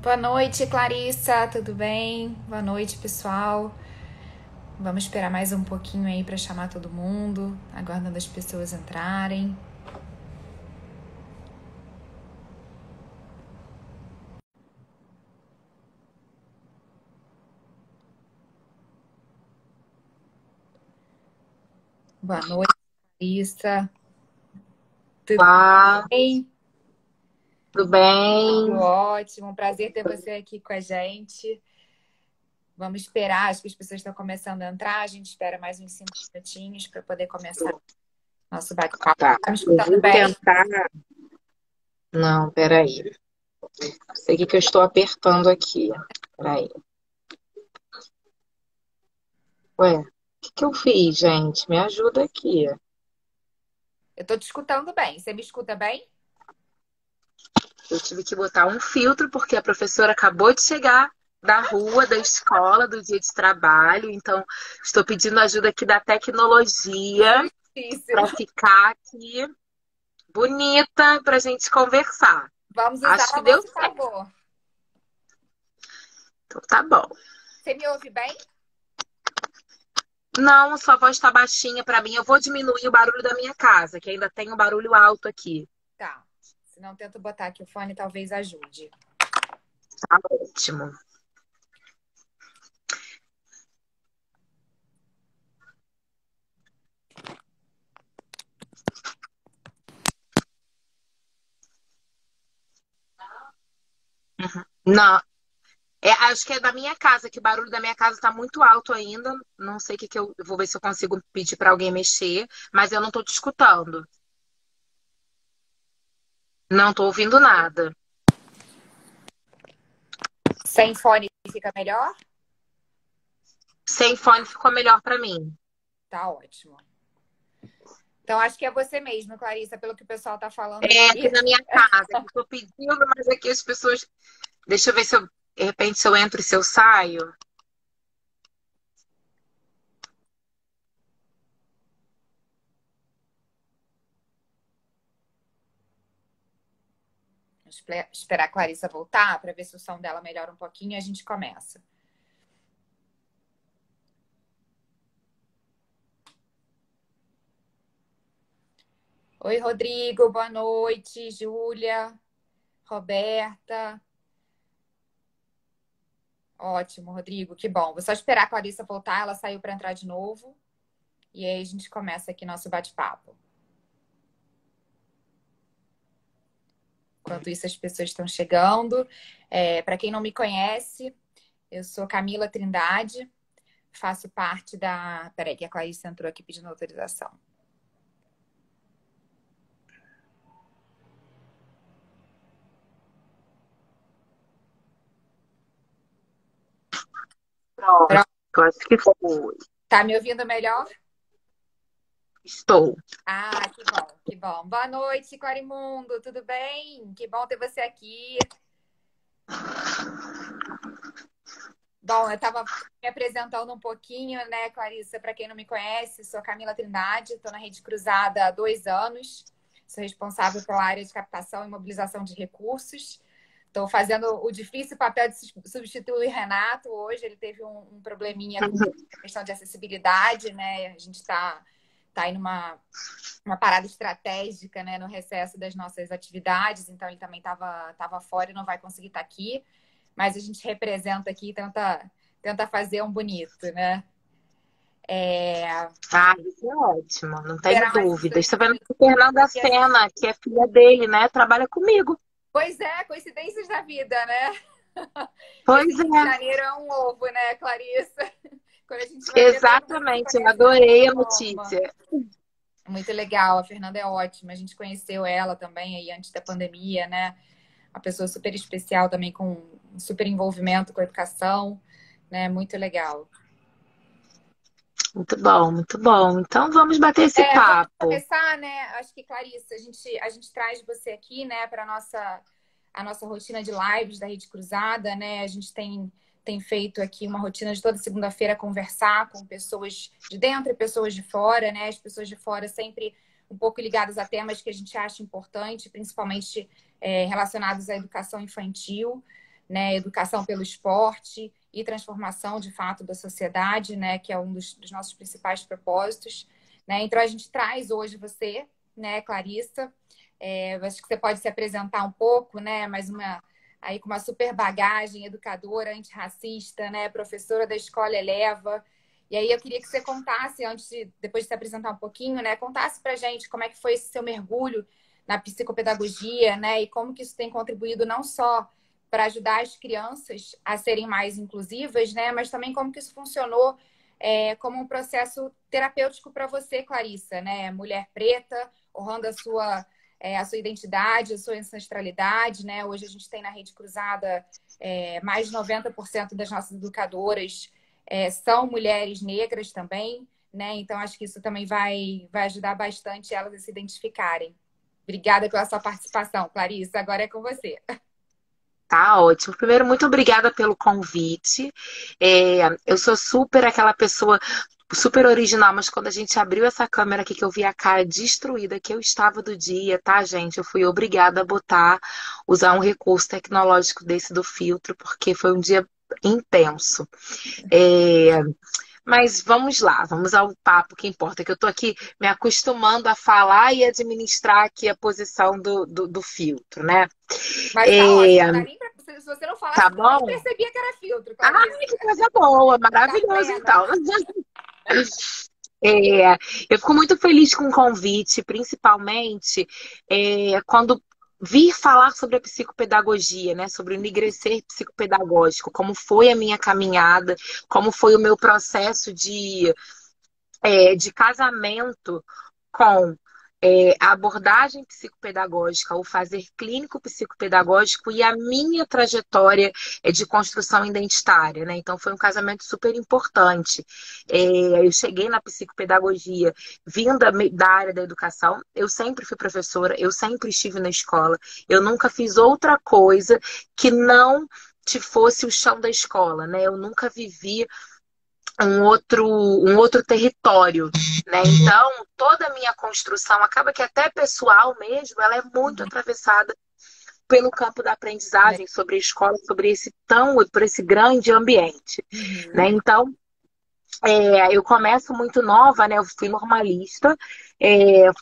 Boa noite, Clarissa, tudo bem? Boa noite, pessoal. Vamos esperar mais um pouquinho aí para chamar todo mundo, aguardando as pessoas entrarem. Boa noite, Clarissa. Tudo Olá, bem? tudo bem? Tudo ótimo. Prazer ter você aqui com a gente. Vamos esperar, acho que as pessoas estão começando a entrar. A gente espera mais uns 5 minutinhos para poder começar nosso bate-papo. Tá, Tá me eu escutando vou bem? tentar. Não, peraí. Não sei o que que eu estou apertando aqui. Peraí. Ué, o que que eu fiz, gente? Me ajuda aqui. Eu estou te escutando bem. Você me escuta bem? Eu tive que botar um filtro porque a professora acabou de chegar da rua, da escola, do dia de trabalho. Então, estou pedindo ajuda aqui da tecnologia Justíssimo. para ficar aqui bonita para a gente conversar. Vamos usar Acho que a deu nosso certo. favor. Então, tá bom. Você me ouve bem? Não, sua voz tá baixinha pra mim. Eu vou diminuir o barulho da minha casa, que ainda tem um barulho alto aqui. Tá. Se não, tento botar aqui o fone, talvez ajude. Tá ótimo. Não, acho que é da minha casa, que o barulho da minha casa tá muito alto ainda. Não sei o que que eu vou ver se eu consigo pedir pra alguém mexer, mas eu não tô te escutando. Não tô ouvindo nada. Sem fone fica melhor? Sem fone ficou melhor pra mim. Tá ótimo. Então, acho que é você mesmo, Clarissa, pelo que o pessoal tá falando É aqui aqui. na minha casa, que eu tô pedindo, mas aqui as pessoas. Deixa eu ver se eu, de repente, se eu entro e se eu saio. Esperar a Clarissa voltar para ver se o som dela melhora um pouquinho e a gente começa. Oi, Rodrigo, boa noite. Júlia, Roberta. Ótimo, Rodrigo, que bom. Vou só esperar a Clarissa voltar, ela saiu para entrar de novo. E aí a gente começa aqui nosso bate-papo. Enquanto isso, as pessoas estão chegando. Para quem não me conhece, eu sou Camila Trindade, faço parte da. Peraí, que a Clarice entrou aqui pedindo autorização. Pronto, Pronto. acho que foi. Tá me ouvindo melhor? Estou. Ah, que bom, que bom. Boa noite, Clarimundo, tudo bem? Que bom ter você aqui. Bom, eu estava me apresentando um pouquinho, né, Clarissa? Para quem não me conhece, sou Camila Trindade, estou na Rede Cruzada há 2 anos, sou responsável pela área de captação e mobilização de recursos. Estou fazendo o difícil papel de substituir o Renato hoje, ele teve um probleminha com questão de acessibilidade, né? A gente tá aí numa parada estratégica, né, no recesso das nossas atividades, então ele também estava fora e não vai conseguir estar aqui. Mas a gente representa aqui e tenta fazer um bonito, né? Ah, isso é ótimo, não tenho Esperar mais uns dúvidas. 2 Está vendo minutos. que a Fernanda Sena, que é filha dele, né? Trabalha comigo. Pois é, coincidências da vida, né? Esse Pois Rio de é, Janeiro é um ovo, né, Clarissa? Quando a gente vai ver, todo mundo se exatamente. Eu conhece da adorei a mesma forma. notícia. Muito legal, a Fernanda é ótima. A gente conheceu ela também aí antes da pandemia, né? Uma pessoa super especial também, com um super envolvimento com a educação, né? Muito legal. Muito bom, muito bom. Então vamos bater esse Vamos papo. começar, né? Acho que, Clarissa, a gente traz você aqui, né, para a nossa rotina de lives da Rede Cruzada, né? A gente tem feito aqui uma rotina de toda segunda-feira conversar com pessoas de dentro e pessoas de fora, né? As pessoas de fora sempre um pouco ligadas a temas que a gente acha importante, principalmente relacionados à educação infantil, né, educação pelo esporte e transformação, de fato, da sociedade, né, que é um dos nossos principais propósitos. Né? Então, a gente traz hoje você, né, Clarissa. Acho que você pode se apresentar um pouco, né, aí com uma super bagagem, educadora, antirracista, né, professora da Escola Eleva. E aí eu queria que você contasse, depois de se apresentar um pouquinho, né, contasse pra gente como é que foi esse seu mergulho na psicopedagogia, né, e como que isso tem contribuído não só para ajudar as crianças a serem mais inclusivas, né, mas também como que isso funcionou como um processo terapêutico para você, Clarissa, né, mulher preta, honrando a sua identidade, a sua ancestralidade, né? Hoje a gente tem na Rede Cruzada mais de 90% das nossas educadoras são mulheres negras também, né? Então acho que isso também vai ajudar bastante elas a se identificarem. Obrigada pela sua participação, Clarissa. Agora é com você. Tá ótimo. Primeiro, muito obrigada pelo convite. Eu sou super aquela pessoa super original, mas quando a gente abriu essa câmera aqui, que eu vi a cara destruída que eu estava do dia, tá, gente? Eu fui obrigada a usar um recurso tecnológico desse do filtro, porque foi um dia intenso. Mas vamos lá, vamos ao papo que importa, que eu tô aqui me acostumando a falar e administrar aqui a posição do filtro, né? Mas tá ótimo, não dá nem se você não Tá falasse, eu nem bom? percebia que era filtro, Ai, Clarissa. que coisa boa, Tá maravilhoso plena. então. Eu fico muito feliz com o convite, principalmente quando vir falar sobre a psicopedagogia, né? Sobre o enegrecer psicopedagógico, como foi a minha caminhada, como foi o meu processo de casamento com a abordagem psicopedagógica, o fazer clínico psicopedagógico e a minha trajetória de construção identitária, né? Então foi um casamento super importante. Eu cheguei na psicopedagogia vinda da área da educação, eu sempre fui professora, eu sempre estive na escola, eu nunca fiz outra coisa que não te fosse o chão da escola, né? Eu nunca vivi um outro território, né? Então, toda a minha construção, acaba que até pessoal mesmo, ela é muito atravessada pelo campo da aprendizagem, sobre a escola, por esse grande ambiente, né? Então, eu começo muito nova, né? Eu fui normalista,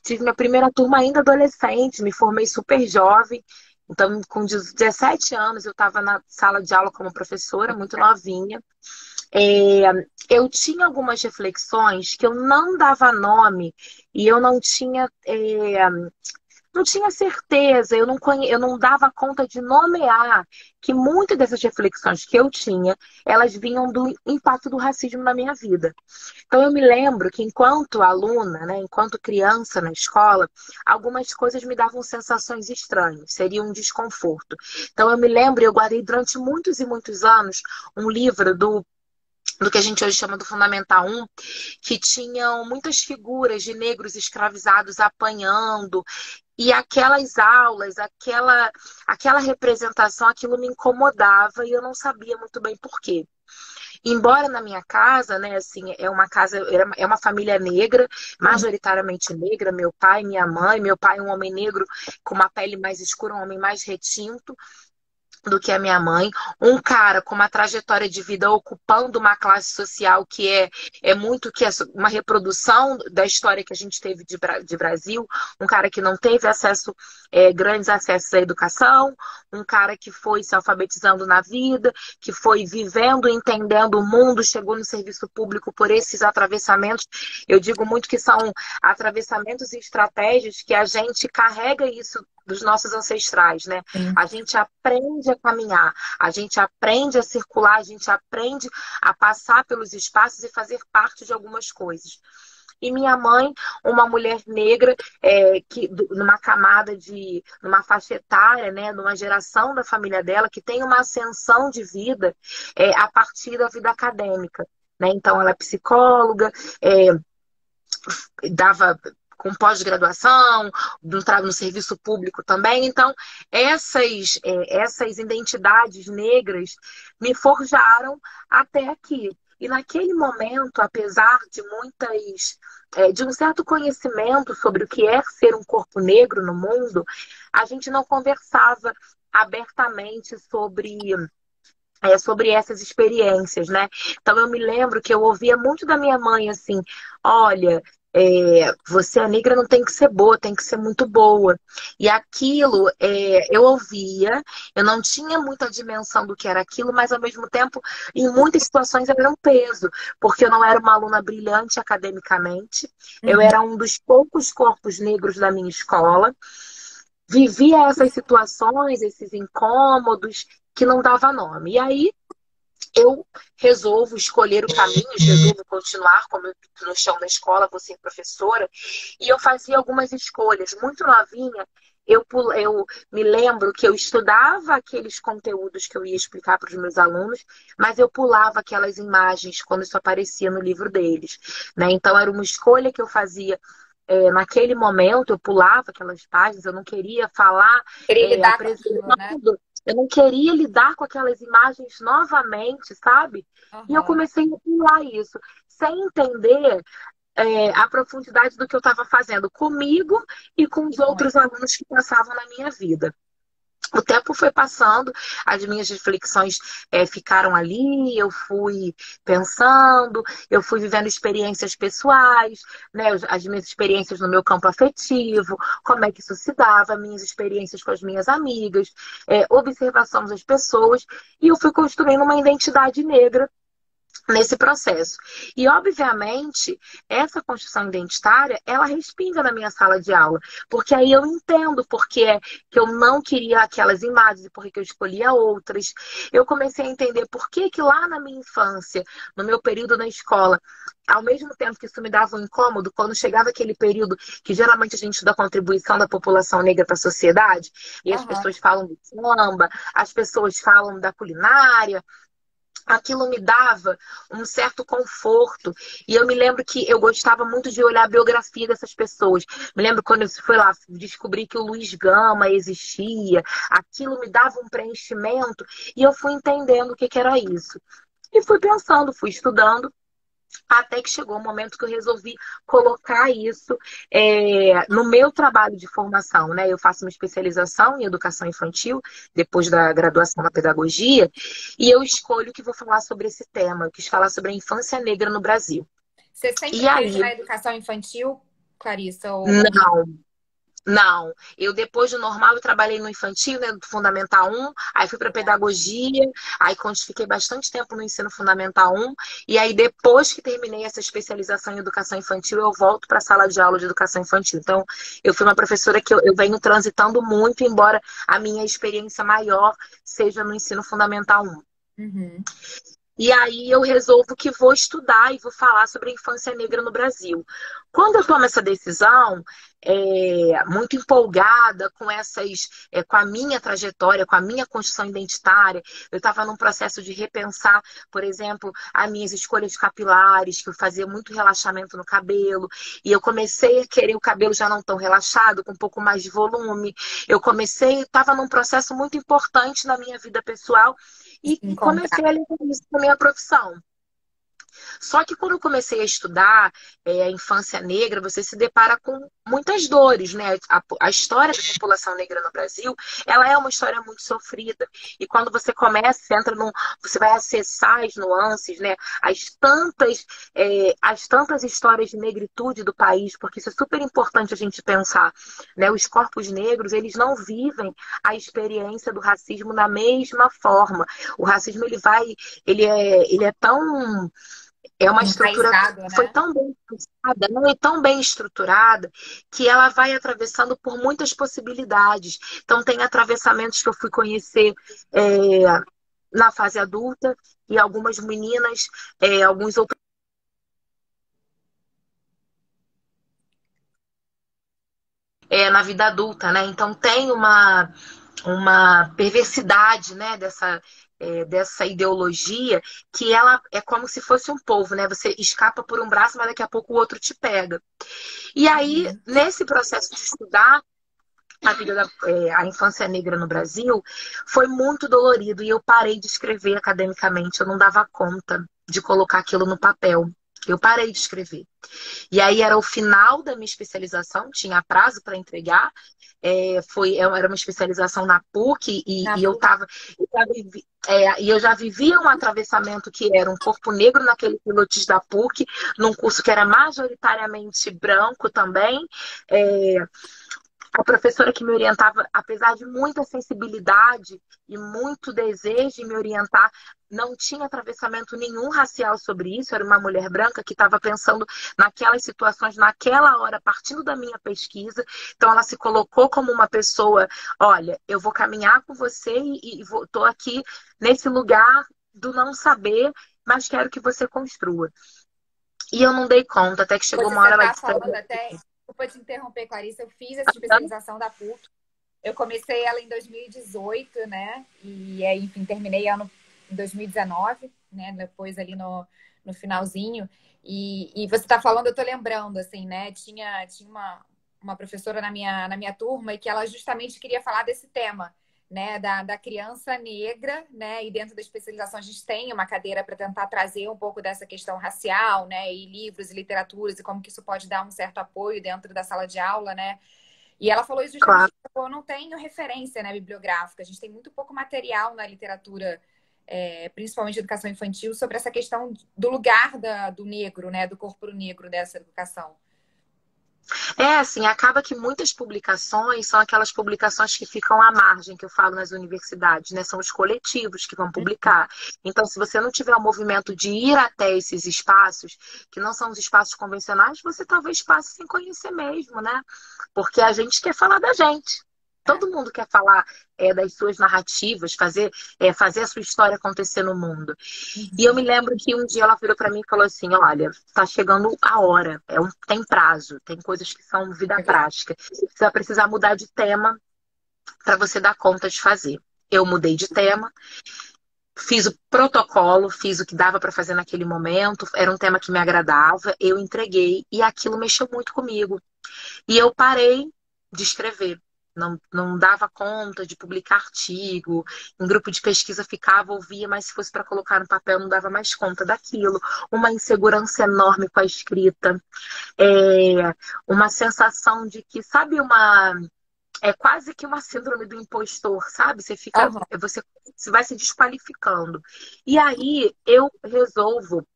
tive minha primeira turma ainda adolescente, me formei super jovem. Então, com 17 anos, eu estava na sala de aula como professora, muito novinha. Eu tinha algumas reflexões que eu não dava nome e eu não tinha certeza, eu não dava conta de nomear que muitas dessas reflexões que eu tinha, elas vinham do impacto do racismo na minha vida. Então eu me lembro que enquanto aluna, né, enquanto criança na escola, algumas coisas me davam sensações estranhas, seria um desconforto. Então eu me lembro, eu guardei durante muitos e muitos anos um livro do que a gente hoje chama do Fundamental 1, que tinham muitas figuras de negros escravizados apanhando, e aquelas aulas, aquela representação, aquilo me incomodava e eu não sabia muito bem por quê. Embora na minha casa, né, assim, é uma família negra, majoritariamente negra, meu pai, minha mãe, meu pai é um homem negro com uma pele mais escura, um homem mais retinto do que a minha mãe, um cara com uma trajetória de vida ocupando uma classe social que é muito que é uma reprodução da história que a gente teve de Brasil, um cara que não teve grandes acessos à educação, um cara que foi se alfabetizando na vida, que foi vivendo, entendendo o mundo, chegou no serviço público por esses atravessamentos. Eu digo muito que são atravessamentos e estratégias que a gente carrega isso dos nossos ancestrais, né? A gente aprende a caminhar, a gente aprende a circular, a gente aprende a passar pelos espaços e fazer parte de algumas coisas. E minha mãe, uma mulher negra, numa camada numa faixa etária, né, numa geração da família dela, que tem uma ascensão de vida a partir da vida acadêmica, né? Então, ela é psicóloga, dava com pós-graduação, no serviço público também. Então, essas identidades negras me forjaram até aqui. E naquele momento, apesar de um certo conhecimento sobre o que é ser um corpo negro no mundo, a gente não conversava abertamente sobre sobre essas experiências, né? Então eu me lembro que eu ouvia muito da minha mãe assim, olha, você é negra, não tem que ser boa, tem que ser muito boa. E aquilo eu ouvia, eu não tinha muita dimensão do que era aquilo, mas ao mesmo tempo, em muitas situações era um peso, porque eu não era uma aluna brilhante academicamente, eu Uhum. era um dos poucos corpos negros da minha escola. Vivia essas situações, esses incômodos que não dava nome. E aí eu resolvo escolher o caminho, resolvo continuar como eu no chão da escola, vou ser professora, e eu fazia algumas escolhas. Muito novinha, eu me lembro que eu estudava aqueles conteúdos que eu ia explicar para os meus alunos, mas eu pulava aquelas imagens quando isso aparecia no livro deles, né? Então era uma escolha que eu fazia naquele momento, eu pulava aquelas páginas, eu não queria falar, Queria lidar com aquilo, né? apresentando, eu não queria lidar com aquelas imagens novamente, sabe? E eu Aham. comecei a pular isso, sem entender a profundidade do que eu estava fazendo comigo e com E os com outros ele. alunos que passavam na minha vida. O tempo foi passando, as minhas reflexões ficaram ali, eu fui pensando, eu fui vivendo experiências pessoais, né, as minhas experiências no meu campo afetivo, como é que isso se dava, minhas experiências com as minhas amigas, observação das pessoas, e eu fui construindo uma identidade negra nesse processo. E, obviamente, essa construção identitária, ela respinga na minha sala de aula, porque aí eu entendo porque é que eu não queria aquelas imagens e porque que eu escolhia outras. Eu comecei a entender por que que lá na minha infância, no meu período na escola, ao mesmo tempo que isso me dava um incômodo, quando chegava aquele período que geralmente a gente estuda a contribuição da população negra para a sociedade, e as Aham. pessoas falam do samba, as pessoas falam da culinária, aquilo me dava um certo conforto. E eu me lembro que eu gostava muito de olhar a biografia dessas pessoas. Me lembro quando eu fui lá descobri que o Luiz Gama existia. Aquilo me dava um preenchimento e eu fui entendendo o que que era isso. E fui pensando, fui estudando. Até que chegou o momento que eu resolvi colocar isso no meu trabalho de formação, né? Eu faço uma especialização em educação infantil, depois da graduação na pedagogia, e eu escolho que vou falar sobre esse tema. Eu quis falar sobre a infância negra no Brasil. Você E sempre teve aí, na educação infantil, Clarissa, ou não? não, não. Eu, depois do normal, eu trabalhei no infantil, né, do Fundamental 1, aí fui para pedagogia, aí fiquei bastante tempo no ensino Fundamental 1, e aí depois que terminei essa especialização em educação infantil, eu volto para a sala de aula de educação infantil. Então, eu fui uma professora que eu venho transitando muito, embora a minha experiência maior seja no ensino Fundamental 1. Uhum. E aí eu resolvo que vou estudar e vou falar sobre a infância negra no Brasil. Quando eu tomo essa decisão, muito empolgada com com a minha trajetória, com a minha construção identitária, eu estava num processo de repensar, por exemplo, as minhas escolhas capilares, que eu fazia muito relaxamento no cabelo, e eu comecei a querer o cabelo já não tão relaxado, com um pouco mais de volume. Estava num processo muito importante na minha vida pessoal De se e encontrar. comecei a levar isso para minha profissão. Só que quando eu comecei a estudar a infância negra, você se depara com muitas dores, né? A história da população negra no Brasil, ela é uma história muito sofrida. E quando você começa, você vai acessar as nuances, né? As tantas histórias de negritude do país, porque isso é super importante a gente pensar, né? Os corpos negros, eles não vivem a experiência do racismo da mesma forma. O racismo, ele é tão uma estrutura que Enraizado, foi né? tão bem pensada, não é tão bem estruturada, que ela vai atravessando por muitas possibilidades. Então, tem atravessamentos que eu fui conhecer é, na fase adulta, e algumas meninas, alguns outros na vida adulta, né? Então, tem uma perversidade, né, dessa ideologia, que ela é como se fosse um polvo, né? Você escapa por um braço, mas daqui a pouco o outro te pega. E aí, Uhum. nesse processo de estudar a infância negra no Brasil, foi muito dolorido e eu parei de escrever academicamente, eu não dava conta de colocar aquilo no papel. Eu parei de escrever. E aí era o final da minha especialização, tinha prazo para entregar. Era uma especialização na PUC Na e eu PUC. tava, e eu já vivia um atravessamento que era um corpo negro naquele pilotis da PUC, num curso que era majoritariamente branco também. É, a professora que me orientava, apesar de muita sensibilidade e muito desejo de me orientar, não tinha atravessamento nenhum racial sobre isso. Era uma mulher branca que estava pensando naquelas situações, naquela hora, partindo da minha pesquisa. Então, ela se colocou como uma pessoa: olha, eu vou caminhar com você e estou aqui nesse lugar do não saber, mas quero que você construa. E eu não dei conta, até que chegou Hoje uma você hora ela está disse pra falando mim: até. Desculpa te interromper, Clarissa. Eu fiz essa especialização da PUC. Eu comecei ela em 2018, né? E aí, enfim, terminei ano em 2019, né? Depois ali no finalzinho. E você está falando, eu tô lembrando, assim, né? Tinha uma professora na minha turma e que ela justamente queria falar desse tema, né? Da criança negra, né? E dentro da especialização a gente tem uma cadeira para tentar trazer um pouco dessa questão racial, né? E livros e literaturas e como que isso pode dar um certo apoio dentro da sala de aula, né? E ela falou isso justamente, claro. eu não tenho referência, né, bibliográfica. A gente tem muito pouco material na literatura, principalmente de educação infantil, sobre essa questão do lugar do negro, né, do corpo negro dessa educação. Assim, acaba que muitas publicações são aquelas publicações que ficam à margem, que eu falo nas universidades, né? São os coletivos que vão publicar. Então, se você não tiver o movimento de ir até esses espaços, que não são os espaços convencionais, você talvez passe sem conhecer mesmo, né? Porque a gente quer falar da gente. Todo mundo quer falar das suas narrativas, fazer a sua história acontecer no mundo. E eu me lembro que um dia ela virou para mim e falou assim: olha, tá chegando a hora, tem prazo, tem coisas que são vida prática. Você vai precisar mudar de tema para você dar conta de fazer. Eu mudei de tema, fiz o protocolo, fiz o que dava para fazer naquele momento, era um tema que me agradava, eu entreguei e aquilo mexeu muito comigo. E eu parei de escrever. Não dava conta de publicar artigo, em grupo de pesquisa ficava, ouvia, mas se fosse para colocar no papel não dava mais conta daquilo. Uma insegurança enorme com a escrita, uma sensação de que, sabe, é quase que uma síndrome do impostor, sabe? Uhum. Você vai se desqualificando. E aí eu resolvo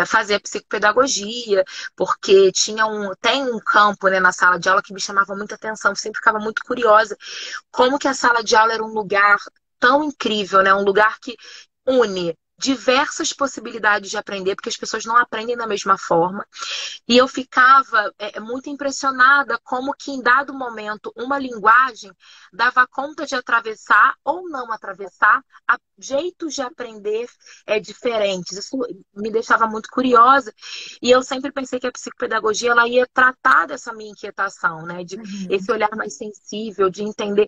fazer psicopedagogia, porque tem um campo, né, na sala de aula que me chamava muita atenção, eu sempre ficava muito curiosa como que a sala de aula era um lugar tão incrível, né, um lugar que une diversas possibilidades de aprender, porque as pessoas não aprendem da mesma forma. E eu ficava muito impressionada como que em dado momento uma linguagem dava conta de atravessar ou não atravessar jeitos de aprender diferentes. Isso me deixava muito curiosa. E eu sempre pensei que a psicopedagogia ela ia tratar dessa minha inquietação, né? De esse olhar mais sensível, de entender,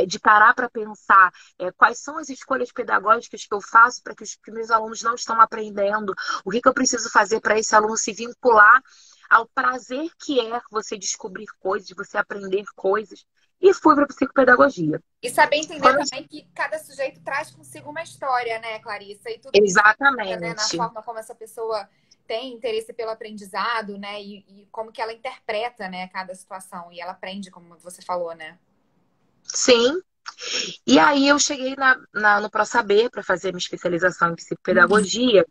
de parar para pensar quais são as escolhas pedagógicas que eu faço para que os meus alunos não estão aprendendo, o que eu preciso fazer para esse aluno se vincular ao prazer que é você descobrir coisas, você aprender coisas. E fui para a psicopedagogia. E saber entender também que cada sujeito traz consigo uma história, né, Clarissa? E tudo isso, né, na Exatamente. forma como essa pessoa tem interesse pelo aprendizado, né? E como que ela interpreta, né, cada situação. E ela aprende, como você falou, né? Sim. E aí eu cheguei no ProSaber para fazer minha especialização em psicopedagogia.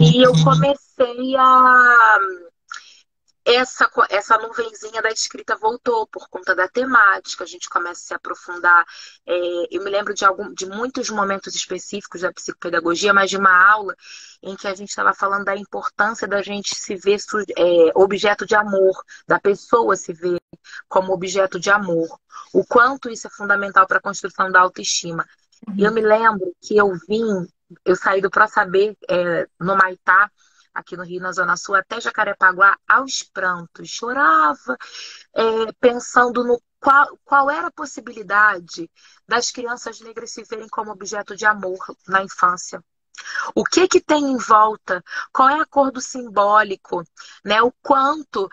E eu comecei a essa nuvenzinha da escrita voltou por conta da temática, a gente começa a se aprofundar. Eu me lembro de muitos momentos específicos da psicopedagogia, mas de uma aula em que a gente estava falando da importância da gente se ver objeto de amor, da pessoa se ver como objeto de amor, o quanto isso é fundamental para a construção da autoestima. E eu me lembro que eu saí do ProSaber no Maitá, aqui no Rio, na Zona Sul, até Jacarepaguá, aos prantos. Chorava, pensando no qual era a possibilidade das crianças negras se verem como objeto de amor na infância. O que tem em volta? Qual é a cor do simbólico? Né? O quanto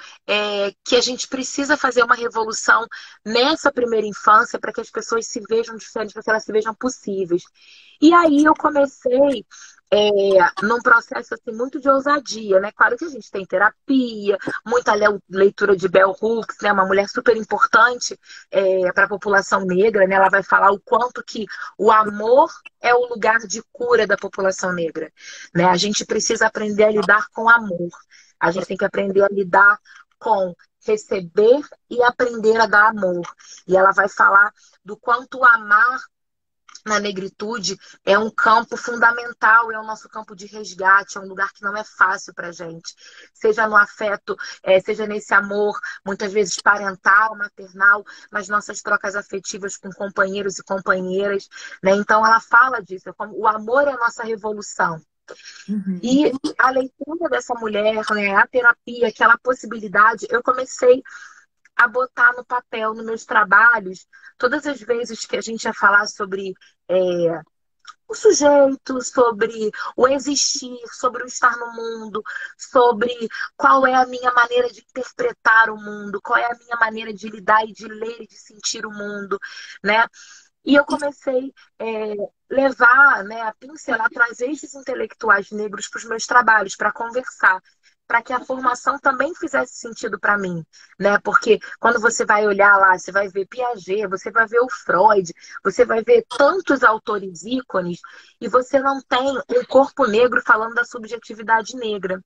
que a gente precisa fazer uma revolução nessa primeira infância para que as pessoas se vejam diferentes, para que elas se vejam possíveis. E aí eu comecei num processo assim, muito de ousadia, né? Claro que a gente tem terapia, muita leitura de Bell Hooks, né? Uma mulher super importante para a população negra, né? Ela vai falar o quanto que o amor é o lugar de cura da população negra, né? A gente precisa aprender a lidar com amor. A gente tem que aprender a lidar com receber e aprender a dar amor. E ela vai falar do quanto amar na negritude é um campo fundamental, é o nosso campo de resgate, é um lugar que não é fácil para gente. Seja no afeto, seja nesse amor, muitas vezes parental, maternal, nas nossas trocas afetivas com companheiros e companheiras, né? Então ela fala disso, como o amor é a nossa revolução. E a leitura dessa mulher, né, a terapia, aquela possibilidade, eu comecei a botar no papel, nos meus trabalhos, todas as vezes que a gente ia falar sobre o sujeito, sobre o existir, sobre o estar no mundo, sobre qual é a minha maneira de interpretar o mundo, qual é a minha maneira de lidar e de ler e de sentir o mundo, né? E eu comecei a levar, né, a pincelar, trazer esses intelectuais negros para os meus trabalhos, para conversar, para que a formação também fizesse sentido para mim, né? Porque quando você vai olhar lá, você vai ver Piaget, você vai ver o Freud, você vai ver tantos autores ícones e você não tem um corpo negro falando da subjetividade negra.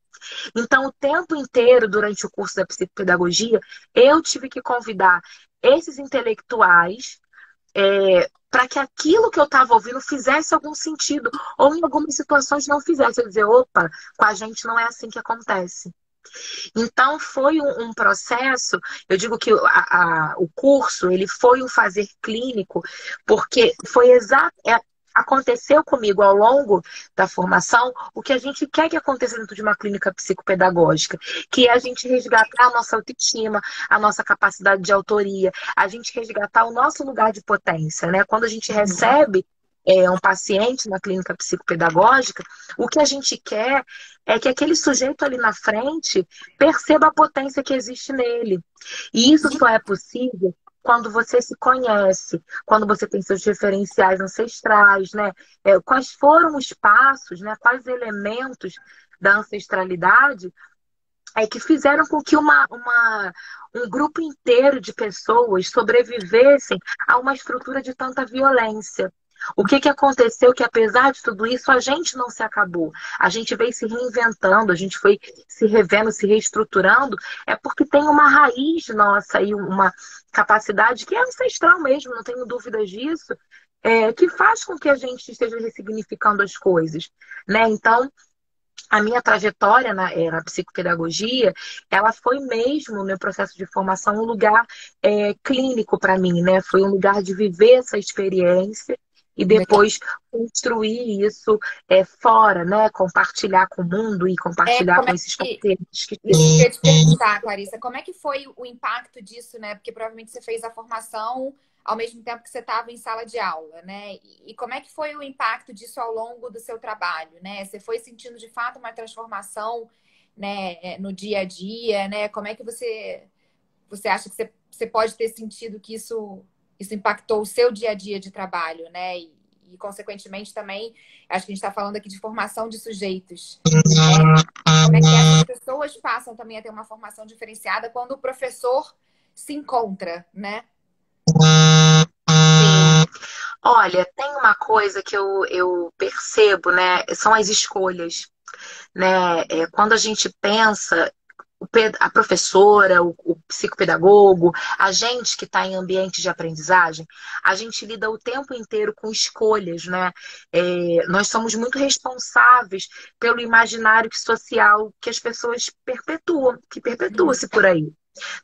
Então, o tempo inteiro, durante o curso da psicopedagogia, eu tive que convidar esses intelectuais para que aquilo que eu estava ouvindo fizesse algum sentido, ou em algumas situações não fizesse. Eu dizer, opa, com a gente não é assim que acontece. Então foi um processo, eu digo que o curso ele foi um fazer clínico, porque foi aconteceu comigo ao longo da formação o que a gente quer que aconteça dentro de uma clínica psicopedagógica, que é a gente resgatar a nossa autoestima, a nossa capacidade de autoria, a gente resgatar o nosso lugar de potência, né? Quando a gente recebe um paciente na clínica psicopedagógica, o que a gente quer é que aquele sujeito ali na frente perceba a potência que existe nele. E isso só é possível quando você se conhece, quando você tem seus referenciais ancestrais, né? Quais foram os passos, né? Quais elementos da ancestralidade que fizeram com que um grupo inteiro de pessoas sobrevivessem a uma estrutura de tanta violência. O que aconteceu que, apesar de tudo isso, a gente não se acabou. A gente veio se reinventando, a gente foi se revendo, se reestruturando, porque tem uma raiz nossa e uma capacidade que é ancestral mesmo, não tenho dúvidas disso, que faz com que a gente esteja ressignificando as coisas, né? Então, a minha trajetória na psicopedagogia, ela foi mesmo, no meu processo de formação, um lugar clínico para mim, né? Foi um lugar de viver essa experiência e depois construir isso fora, né? Compartilhar com o mundo e compartilhar com esses pacientes que Isso que eu ia te perguntar, Clarissa, como é que foi o impacto disso, né? Porque provavelmente você fez a formação ao mesmo tempo que você estava em sala de aula, né? E como é que foi o impacto disso ao longo do seu trabalho, né? Você foi sentindo de fato uma transformação, né, no dia a dia, né? Como é que você acha que você pode ter sentido que isso impactou o seu dia a dia de trabalho, né? E consequentemente também, acho que a gente está falando aqui de formação de sujeitos, né? Como é que essas pessoas passam também a ter uma formação diferenciada quando o professor se encontra, né? Sim. Olha, tem uma coisa que eu percebo, né? São as escolhas, né? Quando a gente pensa, a professora, o psicopedagogo, a gente que está em ambiente de aprendizagem, a gente lida o tempo inteiro com escolhas, né? Nós somos muito responsáveis pelo imaginário social que as pessoas perpetuam, que perpetua-se por aí,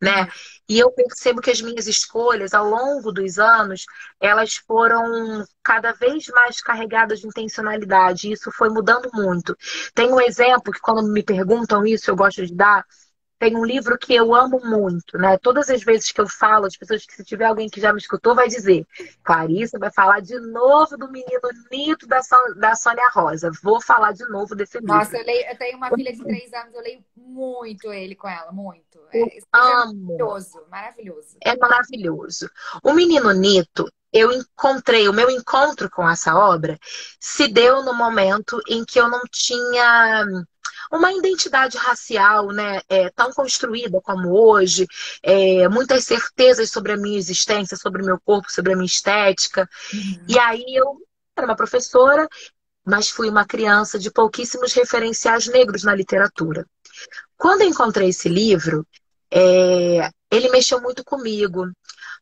né? E eu percebo que as minhas escolhas, ao longo dos anos, elas foram cada vez mais carregadas de intencionalidade. E isso foi mudando muito. Tem um exemplo que, quando me perguntam isso, eu gosto de dar. tem um livro que eu amo muito, né? Todas as vezes que eu falo, as pessoas que se tiver alguém que já me escutou vai dizer, Clarissa vai falar de novo do Menino Nito da Sônia Rosa. Vou falar de novo desse Nossa, livro. eu tenho uma filha de 3 anos, eu leio muito ele com ela, muito. Eu Esse livro é amo. maravilhoso, maravilhoso. É maravilhoso. O Menino Nito, o meu encontro com essa obra se deu no momento em que eu não tinha uma identidade racial, né, tão construída como hoje, muitas certezas sobre a minha existência, sobre o meu corpo, sobre a minha estética. E Uhum. aí eu era uma professora, mas fui uma criança de pouquíssimos referenciais negros na literatura. Quando eu encontrei esse livro, ele mexeu muito comigo,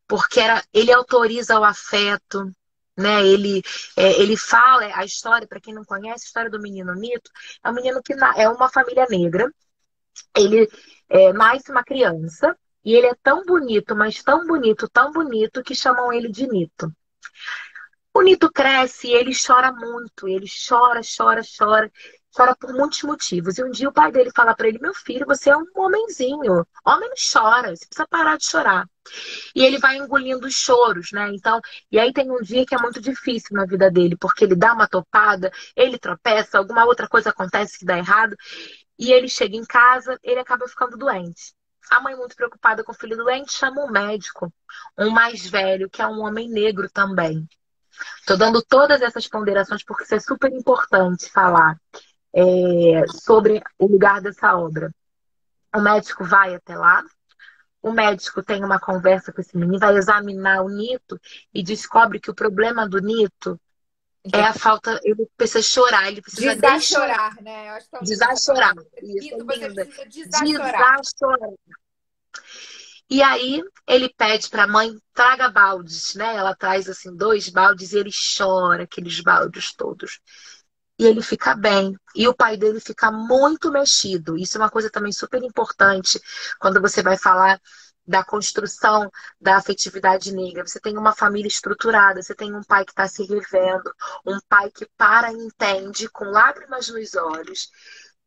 porque ele autoriza o afeto, né? Ele fala a história, para quem não conhece, a história do menino Nito, é um menino que é uma família negra, ele nasce uma criança, e ele é tão bonito, mas tão bonito, que chamam ele de Nito. O Nito cresce e ele chora muito. Ele chora, chora, chora. Chora por muitos motivos. E um dia o pai dele fala para ele: Meu filho, você é um homenzinho. Homem não chora, você precisa parar de chorar. E ele vai engolindo os choros, né? Então, e aí tem um dia que é muito difícil na vida dele, porque ele dá uma topada, ele tropeça, alguma outra coisa acontece que dá errado, e ele chega em casa, ele acaba ficando doente. A mãe, muito preocupada com o filho doente, chama um médico, um mais velho, que é um homem negro também. Estou dando todas essas ponderações porque isso é super importante falar sobre o lugar dessa obra. O médico vai até lá, o médico tem uma conversa com esse menino, vai examinar o Nito e descobre que o problema do Nito é a falta. Ele precisa chorar, ele precisa deschorar. Desachorar, né? Eu acho tão linda essa Desachorar. palavra. Isso é Isso, você linda. precisa desachorar. Desachorar. E aí ele pede para a mãe, traga baldes, né? Ela traz assim 2 baldes e ele chora aqueles baldes todos. E ele fica bem. E o pai dele fica muito mexido. Isso é uma coisa também super importante quando você vai falar da construção da afetividade negra. Você tem uma família estruturada, você tem um pai que está se revendo, um pai que para e entende com lágrimas nos olhos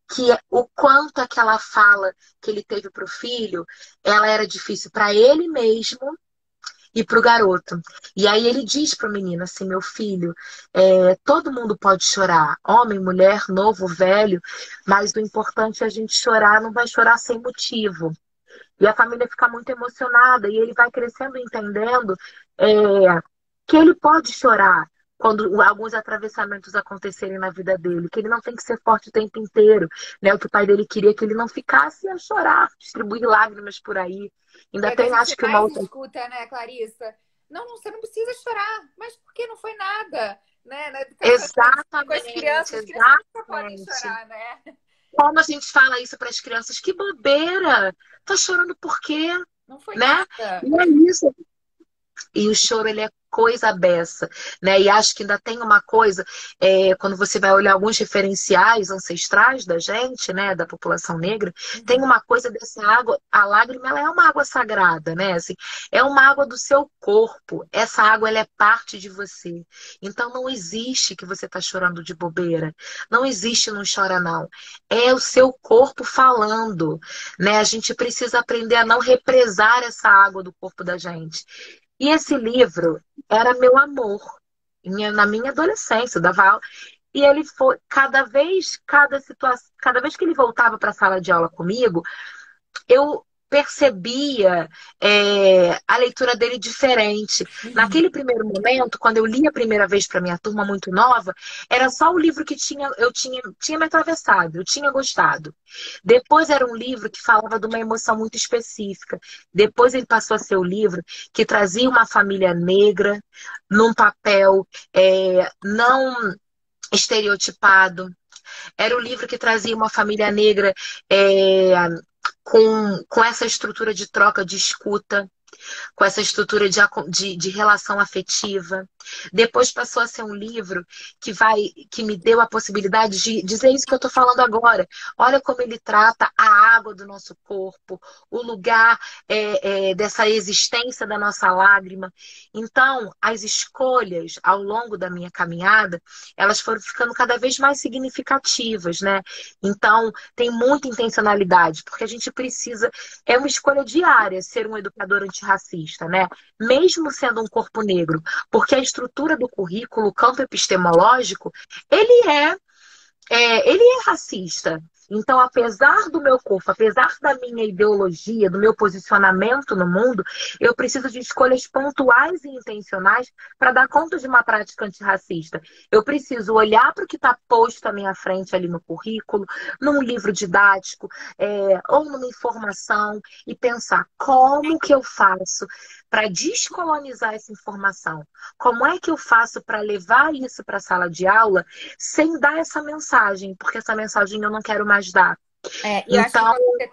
que o quanto aquela fala que ele teve para o filho, ela era difícil para ele mesmo e para o garoto. E aí ele diz para o menino assim: meu filho, todo mundo pode chorar, homem, mulher, novo, velho, mas o importante é a gente chorar, não vai chorar sem motivo. E a família fica muito emocionada e ele vai crescendo entendendo que ele pode chorar quando alguns atravessamentos acontecerem na vida dele, que ele não tem que ser forte o tempo inteiro, né? O que o pai dele queria que ele não ficasse a chorar, distribuir lágrimas por aí. E Ainda é o que a tem, gente acho que uma mais outra. escuta, né, Clarissa? Não, você não precisa chorar, mas porque não foi nada, né? Na educação com Exatamente, as crianças nunca podem exatamente. chorar, né? Como a gente fala isso para as crianças? Que bobeira! Tá chorando por quê? Não foi Né? nada. E é isso. E o choro, ele é coisa beça, né? E acho que ainda tem uma coisa, quando você vai olhar alguns referenciais ancestrais da gente, né, da população negra, tem Uhum. uma coisa dessa água, a lágrima, ela é uma água sagrada, né? Assim, é uma água do seu corpo, essa água, ela é parte de você. Então, não existe que você tá chorando de bobeira, não existe não chora não. É o seu corpo falando, né? A gente precisa aprender a não represar essa água do corpo da gente. E esse livro era meu amor. Na minha adolescência, eu dava aula. E ele foi, cada vez que ele voltava para a sala de aula comigo, eu percebia a leitura dele diferente. Uhum. Naquele primeiro momento, quando eu li a primeira vez para minha turma muito nova, era só o livro que tinha me atravessado, eu tinha gostado. Depois era um livro que falava de uma emoção muito específica. Depois ele passou a ser o livro que trazia uma família negra num papel não estereotipado. Era o livro que trazia uma família negra é, com essa estrutura de troca, de escuta. com essa estrutura de relação afetiva. Depois passou a ser um livro que me deu a possibilidade de dizer isso que eu estou falando agora. Olha como ele trata a água do nosso corpo, o lugar dessa existência da nossa lágrima. Então, as escolhas ao longo da minha caminhada, elas foram ficando cada vez mais significativas, né? Então, tem muita intencionalidade, porque a gente precisa, é uma escolha diária ser um educador antirracista, né? Mesmo sendo um corpo negro, porque a estrutura do currículo, o campo epistemológico, ele é racista. Então, apesar do meu corpo, apesar da minha ideologia, do meu posicionamento no mundo, eu preciso de escolhas pontuais e intencionais para dar conta de uma prática antirracista. Eu preciso olhar para o que está posto à minha frente ali no currículo, num livro didático, ou numa informação, e pensar como que eu faço para descolonizar essa informação? Como é que eu faço para levar isso para a sala de aula sem dar essa mensagem? Porque essa mensagem eu não quero mais dar. E eu acho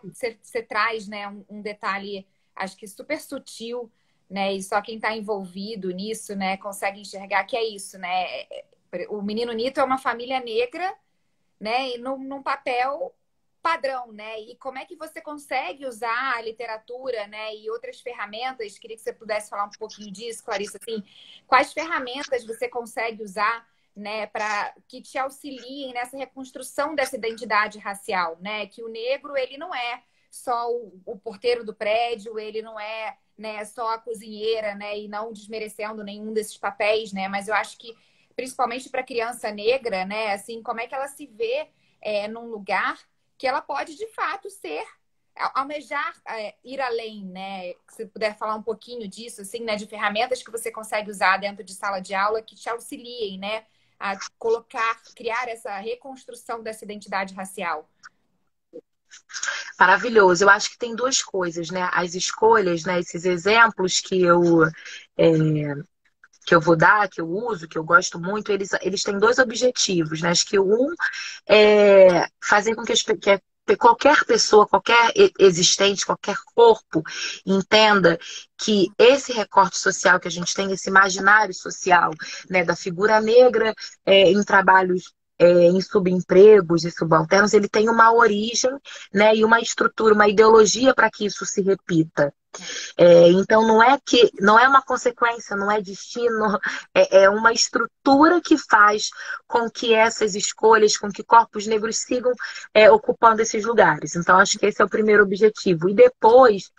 que você traz, né, um detalhe, acho que super sutil, né, e só quem está envolvido nisso, né, consegue enxergar que é isso, né? O Menino Nito é uma família negra, né, e num papel padrão, né? E como é que você consegue usar a literatura, né, e outras ferramentas? Queria que você pudesse falar um pouquinho disso, Clarissa, assim, quais ferramentas você consegue usar, né, para que te auxiliem nessa reconstrução dessa identidade racial, né? Que o negro, ele não é só o porteiro do prédio, ele não é, né, só a cozinheira, né, e não desmerecendo nenhum desses papéis, né? Mas eu acho que principalmente para criança negra, né, assim, como é que ela se vê num lugar que ela pode de fato ser, almejar, ir além, né? Se puder falar um pouquinho disso, assim, né, de ferramentas que você consegue usar dentro de sala de aula que te auxiliem, né, a criar essa reconstrução dessa identidade racial. Maravilhoso. Eu acho que tem duas coisas, né? As escolhas, né? Esses exemplos que eu vou dar, que eu uso, que eu gosto muito, eles têm dois objetivos, né? Acho que um é fazer com que qualquer pessoa, qualquer existente, qualquer corpo entenda que esse recorte social que a gente tem, esse imaginário social, né, da figura negra em trabalhos, em subempregos e subalternos, ele tem uma origem, né, e uma estrutura, uma ideologia para que isso se repita. Então não é uma consequência, não é destino, é uma estrutura que faz com que essas escolhas, com que corpos negros sigam ocupando esses lugares. Então acho que esse é o primeiro objetivo. E depois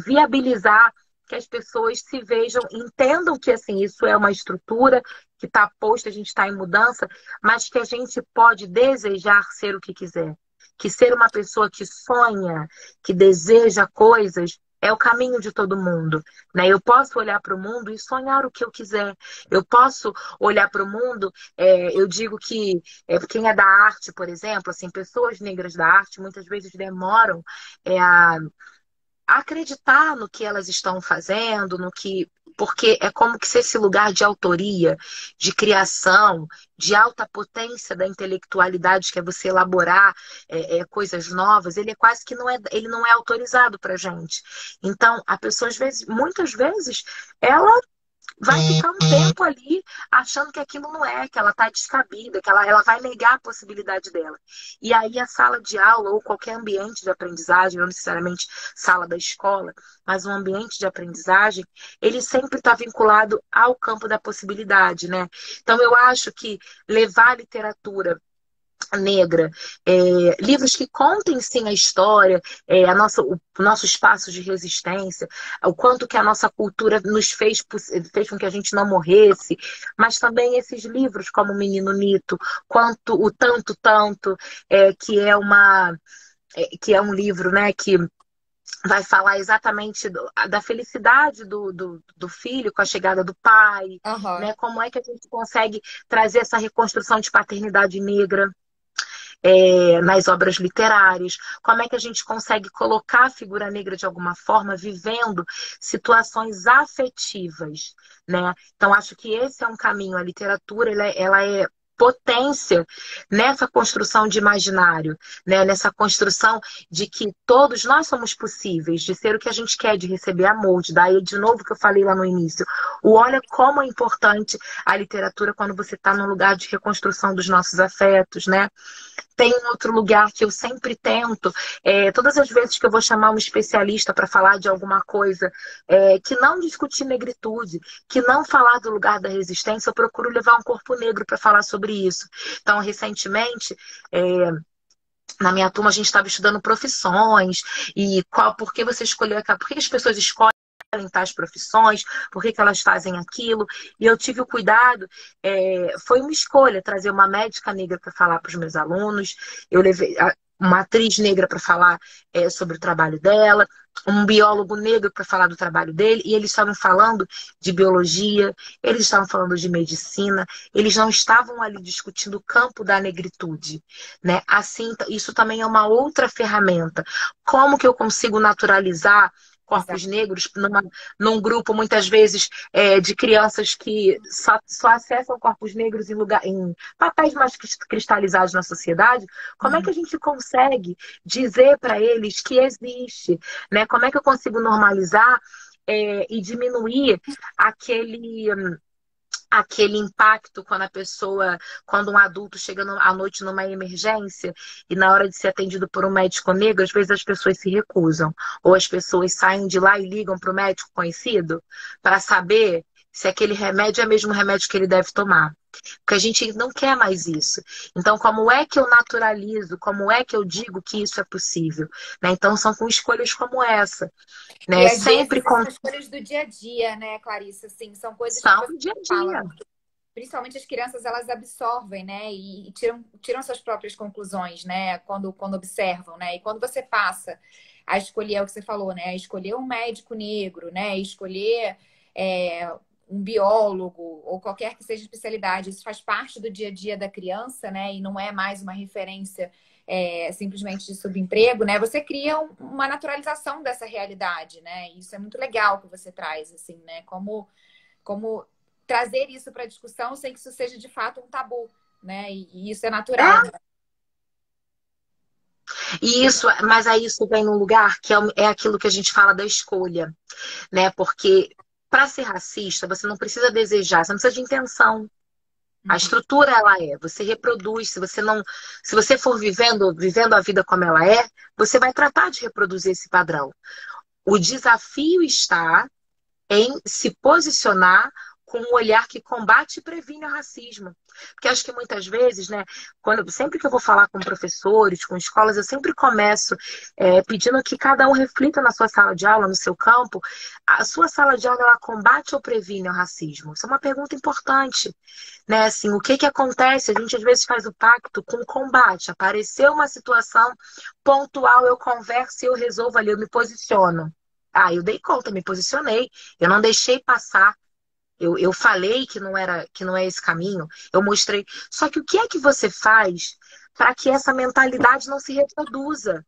viabilizar que as pessoas se vejam, entendam que assim, isso é uma estrutura que está posta, a gente está em mudança, mas que a gente pode desejar ser o que quiser. Que ser uma pessoa que sonha, que deseja coisas, é o caminho de todo mundo, né? Eu posso olhar para o mundo e sonhar o que eu quiser. Eu posso olhar para o mundo, eu digo que quem é da arte, por exemplo, assim, pessoas negras da arte muitas vezes demoram a acreditar no que elas estão fazendo, porque é como que se esse lugar de autoria, de criação, de alta potência da intelectualidade, que é você elaborar coisas novas, ele é quase que ele não é autorizado para gente. Então, a pessoa, muitas vezes, ela vai ficar um tempo ali achando que aquilo não é, que ela está descabida, que ela vai negar a possibilidade dela. E aí a sala de aula ou qualquer ambiente de aprendizagem, não necessariamente sala da escola, mas um ambiente de aprendizagem, ele sempre está vinculado ao campo da possibilidade, né? Então eu acho que levar a literatura negra, livros que contem sim a história, o nosso espaço de resistência, o quanto que a nossa cultura nos fez com que a gente não morresse, mas também esses livros como o Menino Nito, quanto o Tanto Tanto, que é um livro, né, que vai falar exatamente da felicidade do filho com a chegada do pai, né? Como é que a gente consegue trazer essa reconstrução de paternidade negra nas obras literárias, como é que a gente consegue colocar a figura negra de alguma forma vivendo situações afetivas, né? Então acho que esse é um caminho. A literatura ela é potência nessa construção de imaginário, né? Nessa construção de que todos nós somos possíveis, de ser o que a gente quer, de receber amor, de dar aí de novo o que eu falei lá no início. Olha como é importante a literatura quando você está num lugar de reconstrução dos nossos afetos, né? Tem um outro lugar que eu sempre tento, todas as vezes que eu vou chamar um especialista para falar de alguma coisa, que não discutir negritude, que não falar do lugar da resistência, eu procuro levar um corpo negro para falar sobre isso. Então, recentemente, na minha turma, a gente estava estudando profissões e por que você escolheu aquela, por que as pessoas escolhem tais profissões, por que elas fazem aquilo, e eu tive o cuidado, foi uma escolha trazer uma médica negra para falar para os meus alunos, eu levei uma atriz negra para falar sobre o trabalho dela, um biólogo negro para falar do trabalho dele, e eles estavam falando de biologia, eles estavam falando de medicina, eles não estavam ali discutindo o campo da negritude, né? Assim, isso também é uma outra ferramenta. Como que eu consigo naturalizar corpos negros num grupo, muitas vezes, de crianças que só acessam corpos negros em papéis mais cristalizados na sociedade? Como é que a gente consegue dizer para eles que existe, né? Como é que eu consigo normalizar e diminuir aquele impacto quando um adulto chega à noite numa emergência e na hora de ser atendido por um médico negro, às vezes as pessoas se recusam. Ou as pessoas saem de lá e ligam para o médico conhecido para saber se aquele remédio é mesmo o remédio que ele deve tomar. Porque a gente não quer mais isso. Então, como é que eu naturalizo? Como é que eu digo que isso é possível? Né? Então, são com escolhas como essa. Né? E às Sempre vezes são escolhas do dia a dia, né, Clarissa? Assim, são coisas que são você do dia a fala. dia. Principalmente as crianças, elas absorvem, né? E tiram suas próprias conclusões, né? Quando observam, né? E quando você passa a escolher, é o que você falou, né? A escolher um médico negro, né? Escolher um biólogo ou qualquer que seja a especialidade. Isso faz parte do dia a dia da criança, né? E não é mais uma referência simplesmente de subemprego, né? Você cria uma naturalização dessa realidade, né? E isso é muito legal que você traz, assim, né? Como trazer isso para a discussão sem que isso seja de fato um tabu, né? E isso é natural. E isso, mas aí isso vem num lugar que é aquilo que a gente fala da escolha, né? Porque para ser racista, você não precisa desejar, você não precisa de intenção. A estrutura ela você reproduz, se você for vivendo a vida como ela você vai tratar de reproduzir esse padrão. O desafio está em se posicionar com um olhar que combate e previne o racismo. Porque acho que muitas vezes, né, sempre que eu vou falar com professores, com escolas, eu sempre começo pedindo que cada um reflita na sua sala de aula, no seu campo, a sua sala de aula, ela combate ou previne o racismo? Isso é uma pergunta importante. Né? Assim, o que acontece? A gente às vezes faz o pacto com o combate. Apareceu uma situação pontual, eu converso e eu resolvo ali, eu me posiciono. Eu dei conta, me posicionei, eu não deixei passar. Eu falei que não é esse caminho, eu mostrei. Só que o que é que você faz para que essa mentalidade não se reproduza?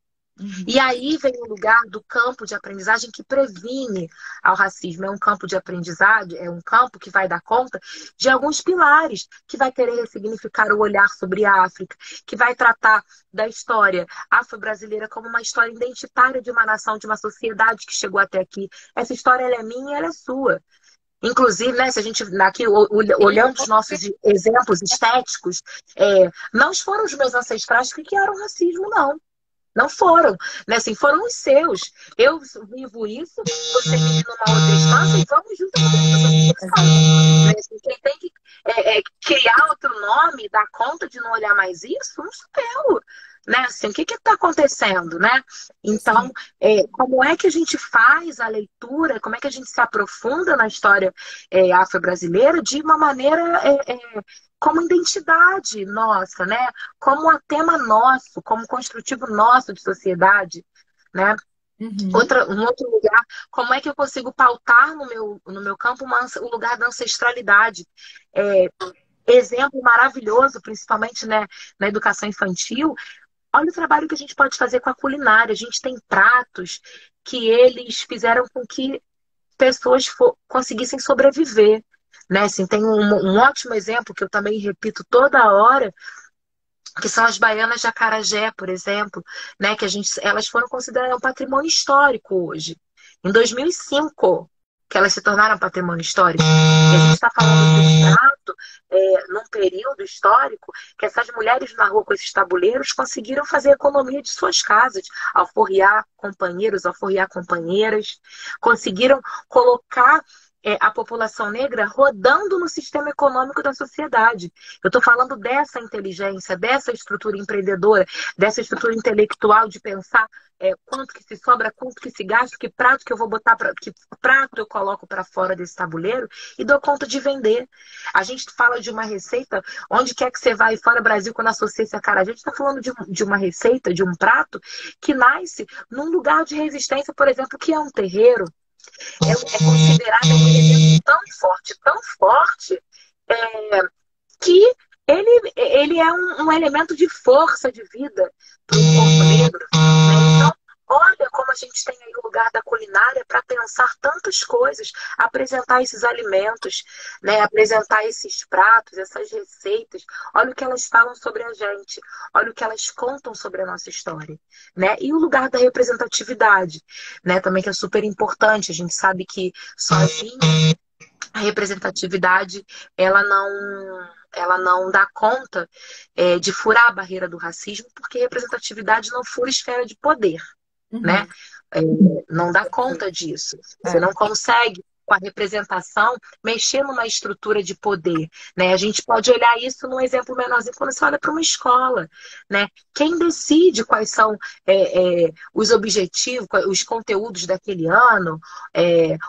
E aí vem o lugar do campo de aprendizagem que previne ao racismo. É um campo de aprendizagem, é um campo que vai dar conta de alguns pilares, que vai querer ressignificar o olhar sobre a África, que vai tratar da história afro-brasileira como uma história identitária de uma nação, de uma sociedade que chegou até aqui. Essa história ela é minha e ela é sua. Inclusive, né, se a gente aqui olhando os nossos exemplos estéticos, não foram os meus ancestrais que criaram racismo, não. Não foram, né? Assim, foram os seus. Eu vivo isso, você vive numa outra instância e vamos juntos com essa né? Assim, quem tem que criar outro nome, dar conta de não olhar mais isso, não sou eu. Né? Assim, o que está acontecendo, né? Então, como é que a gente faz a leitura, como é que a gente se aprofunda na história afro-brasileira de uma maneira como identidade nossa, né? Como um tema nosso, como construtivo nosso de sociedade, né? Um outro lugar, como é que eu consigo pautar no meu campo o lugar da ancestralidade? Exemplo maravilhoso, principalmente, né, na educação infantil. Olha o trabalho que a gente pode fazer com a culinária. A gente tem pratos que eles fizeram com que pessoas conseguissem sobreviver. né? Assim, tem um ótimo exemplo que eu também repito toda hora, que são as baianas de Acarajé, por exemplo, né? Que elas foram consideradas um patrimônio histórico hoje. Em 2005, que elas se tornaram patrimônio histórico. E a gente está falando de um prato, num período histórico, que essas mulheres na rua com esses tabuleiros conseguiram fazer a economia de suas casas, alforriar companheiros, alforriar companheiras, conseguiram colocar a população negra rodando no sistema econômico da sociedade. Eu estou falando dessa inteligência, dessa estrutura empreendedora, dessa estrutura intelectual de pensar quanto que se sobra, quanto que se gasta, que prato que eu vou botar, que prato eu coloco para fora desse tabuleiro e dou conta de vender. A gente fala de uma receita, onde quer que você vai, fora Brasil, quando associa esse cara, a gente está falando de uma receita, de um prato que nasce num lugar de resistência, por exemplo, que é um terreiro. É considerado um elemento tão forte, que ele é um elemento de força de vida para o corpo negro. Né? Então, olha como a gente tem aí o lugar da culinária para pensar tantas coisas, apresentar esses alimentos, né? Apresentar esses pratos, essas receitas. Olha o que elas falam sobre a gente, olha o que elas contam sobre a nossa história. Né? E o lugar da representatividade, né? Também que é super importante. A gente sabe que sozinha a representatividade ela não dá conta de furar a barreira do racismo, porque representatividade não fura esfera de poder, né? Não dá conta disso. Você não consegue, com a representação, mexer numa estrutura de poder, né? A gente pode olhar isso num exemplo menorzinho quando você olha para uma escola, né? Quem decide quais são os objetivos, os conteúdos daquele ano,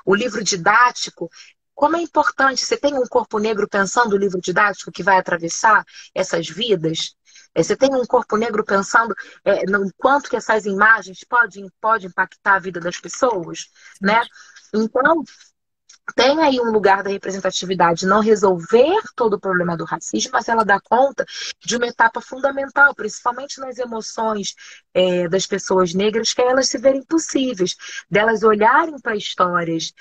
o livro didático. Como é importante, você tem um corpo negro pensando o livro didático que vai atravessar essas vidas? Você tem um corpo negro pensando no quanto que essas imagens podem impactar a vida das pessoas, né? Então, tem aí um lugar da representatividade, não resolver todo o problema do racismo, mas ela dá conta de uma etapa fundamental, principalmente nas emoções das pessoas negras, que é elas se verem possíveis, delas olharem para histórias,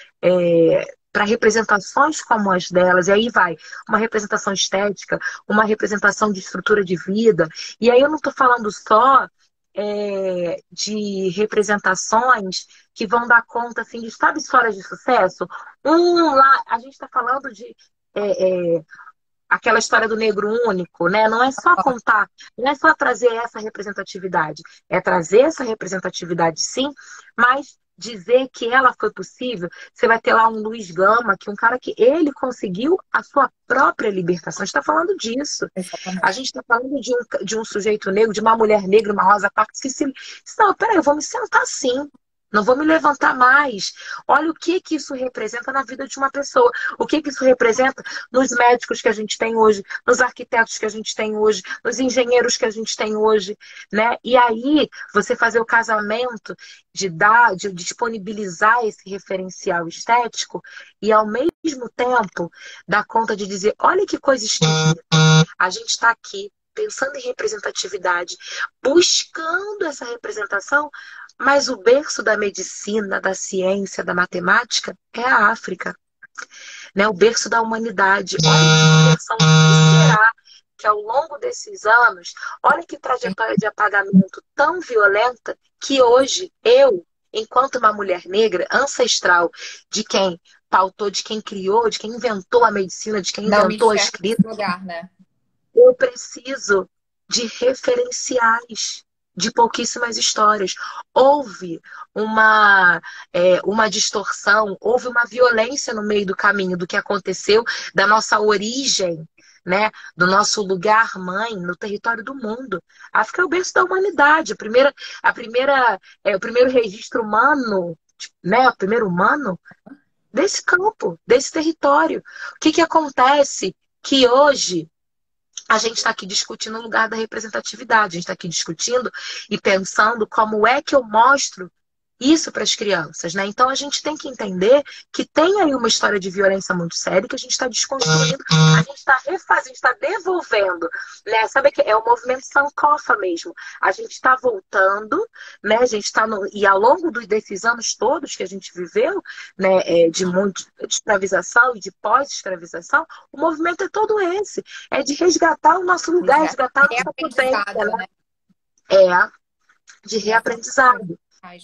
para representações como as delas, e aí vai uma representação estética, uma representação de estrutura de vida, e aí eu não estou falando só de representações que vão dar conta, assim, de, sabe, histórias de sucesso? Lá, a gente está falando de aquela história do negro único, né? Não é só contar, não é só trazer essa representatividade, é trazer essa representatividade, sim, mas dizer que ela foi possível. Você vai ter lá um Luiz Gama, que é um cara que ele conseguiu a sua própria libertação. A gente está falando disso. Exatamente. A gente está falando de um sujeito negro, de uma mulher negra, uma Rosa Parks, que não, peraí, eu vou me sentar sim. Não vou me levantar mais. Olha o que isso representa na vida de uma pessoa. O que isso representa nos médicos que a gente tem hoje, nos arquitetos que a gente tem hoje, nos engenheiros que a gente tem hoje, né? E aí, você fazer o casamento de disponibilizar esse referencial estético e, ao mesmo tempo, dar conta de dizer, olha que coisa esquisita. A gente está aqui pensando em representatividade, buscando essa representação, mas o berço da medicina, da ciência, da matemática é a África, né? O berço da humanidade. Olha que diversão que será que ao longo desses anos, olha que trajetória de apagamento tão violenta que hoje eu, enquanto uma mulher negra, ancestral de quem pautou, de quem criou, de quem inventou a medicina, de quem inventou a escrita, lugar, né? eu preciso de referenciais de pouquíssimas histórias. Houve uma distorção, houve uma violência no meio do caminho do que aconteceu, da nossa origem, né, do nosso lugar mãe no território do mundo. A África é o berço da humanidade, o primeiro registro humano, né, o primeiro humano desse campo, desse território. O que acontece? Que hoje a gente está aqui discutindo o lugar da representatividade, a gente está aqui discutindo e pensando como é que eu mostro isso para as crianças, né? Então a gente tem que entender que tem aí uma história de violência muito séria que a gente está desconstruindo, a gente está refazendo, a gente está devolvendo, né? Sabe que é o movimento Sankofa mesmo. A gente está voltando, né? A gente está e ao longo desses anos todos que a gente viveu, né? De muito de escravização e de pós-escravização, o movimento é todo esse, é de resgatar o nosso lugar, resgatar a nossa potência, Reaprendizado, né? né? É de reaprendizado.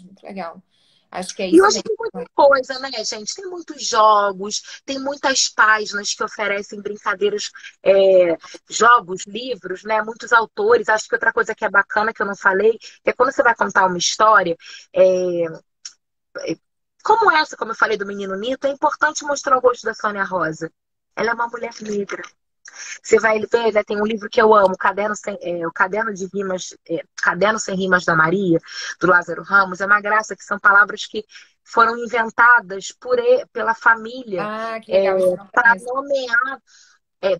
Muito legal. Acho que é E isso hoje mesmo. tem muita coisa, né, gente? Tem muitos jogos, tem muitas páginas que oferecem brincadeiras, jogos, livros, né? Muitos autores. Acho que outra coisa que é bacana que eu não falei é quando você vai contar uma história, é, como essa, como eu falei do Menino Nito, é importante mostrar o rosto da Sônia Rosa. Ela é uma mulher negra. Você vai ver, né, tem um livro que eu amo, o Caderno de Rimas, Caderno Sem Rimas da Maria, do Lázaro Ramos. É uma graça que são palavras que foram inventadas pela família Ah, que legal, isso eu não para conheço. nomear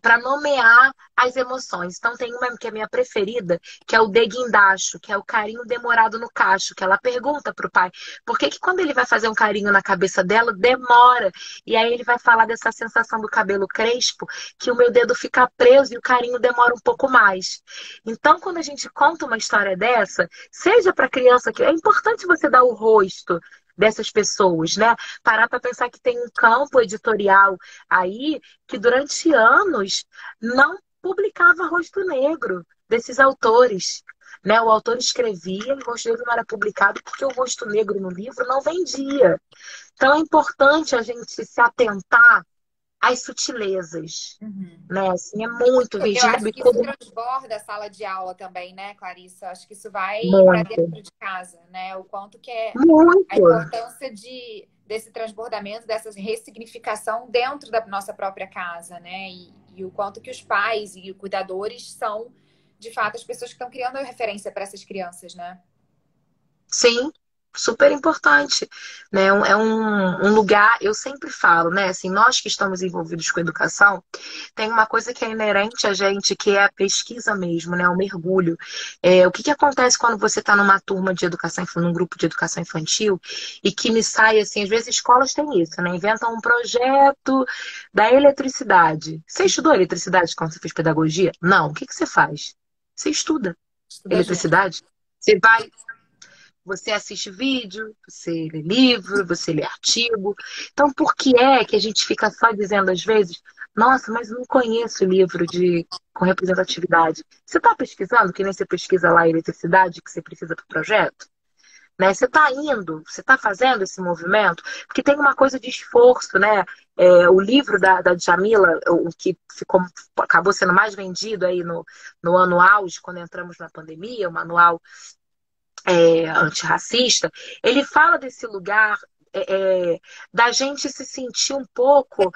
para nomear as emoções. Então tem uma que é minha preferida, que é o deguindacho, que é o carinho demorado no cacho, que ela pergunta pro pai, por que que quando ele vai fazer um carinho na cabeça dela, demora? E aí ele vai falar dessa sensação do cabelo crespo, que o meu dedo fica preso e o carinho demora um pouco mais. Então, quando a gente conta uma história dessa, seja para criança, que é importante você dar o rosto dessas pessoas, né? Parar para pensar que tem um campo editorial aí que durante anos não publicava rosto negro desses autores. Né? O autor escrevia e o rosto negro não era publicado porque o rosto negro no livro não vendia. Então é importante a gente se atentar às sutilezas. Uhum. Né? Assim, é muito, Eu Virgínia acho que isso Bicudo, transborda a sala de aula também, né, Clarissa? Acho que isso vai para muito, dentro de casa, né? O quanto que é a muito. importância desse transbordamento, dessa ressignificação dentro da nossa própria casa, né? E o quanto que os pais e cuidadores são, de fato, as pessoas que estão criando a referência para essas crianças, né? Sim, super importante, né? Um lugar, eu sempre falo, né? Assim, nós que estamos envolvidos com educação, tem uma coisa que é inerente a gente, que é a pesquisa mesmo, né? O mergulho. O que que acontece quando você está numa turma de educação, num grupo de educação infantil, e que me sai assim, às vezes escolas têm isso, né? Inventam um projeto da eletricidade. Você estudou eletricidade quando você fez pedagogia? Não. O que que você faz? Você estuda Estuda junto. eletricidade? Você vai você assiste vídeo, você lê livro, você lê artigo. Então, por que é que a gente fica só dizendo às vezes, nossa, mas não conheço livro com representatividade? Você está pesquisando, que nem você pesquisa lá a eletricidade que você precisa para o projeto? Né? Você está indo, você está fazendo esse movimento, porque tem uma coisa de esforço, né? O livro da Djamila, o que acabou sendo mais vendido aí no ano auge, quando entramos na pandemia, o manual antirracista, ele fala desse lugar da gente se sentir um pouco.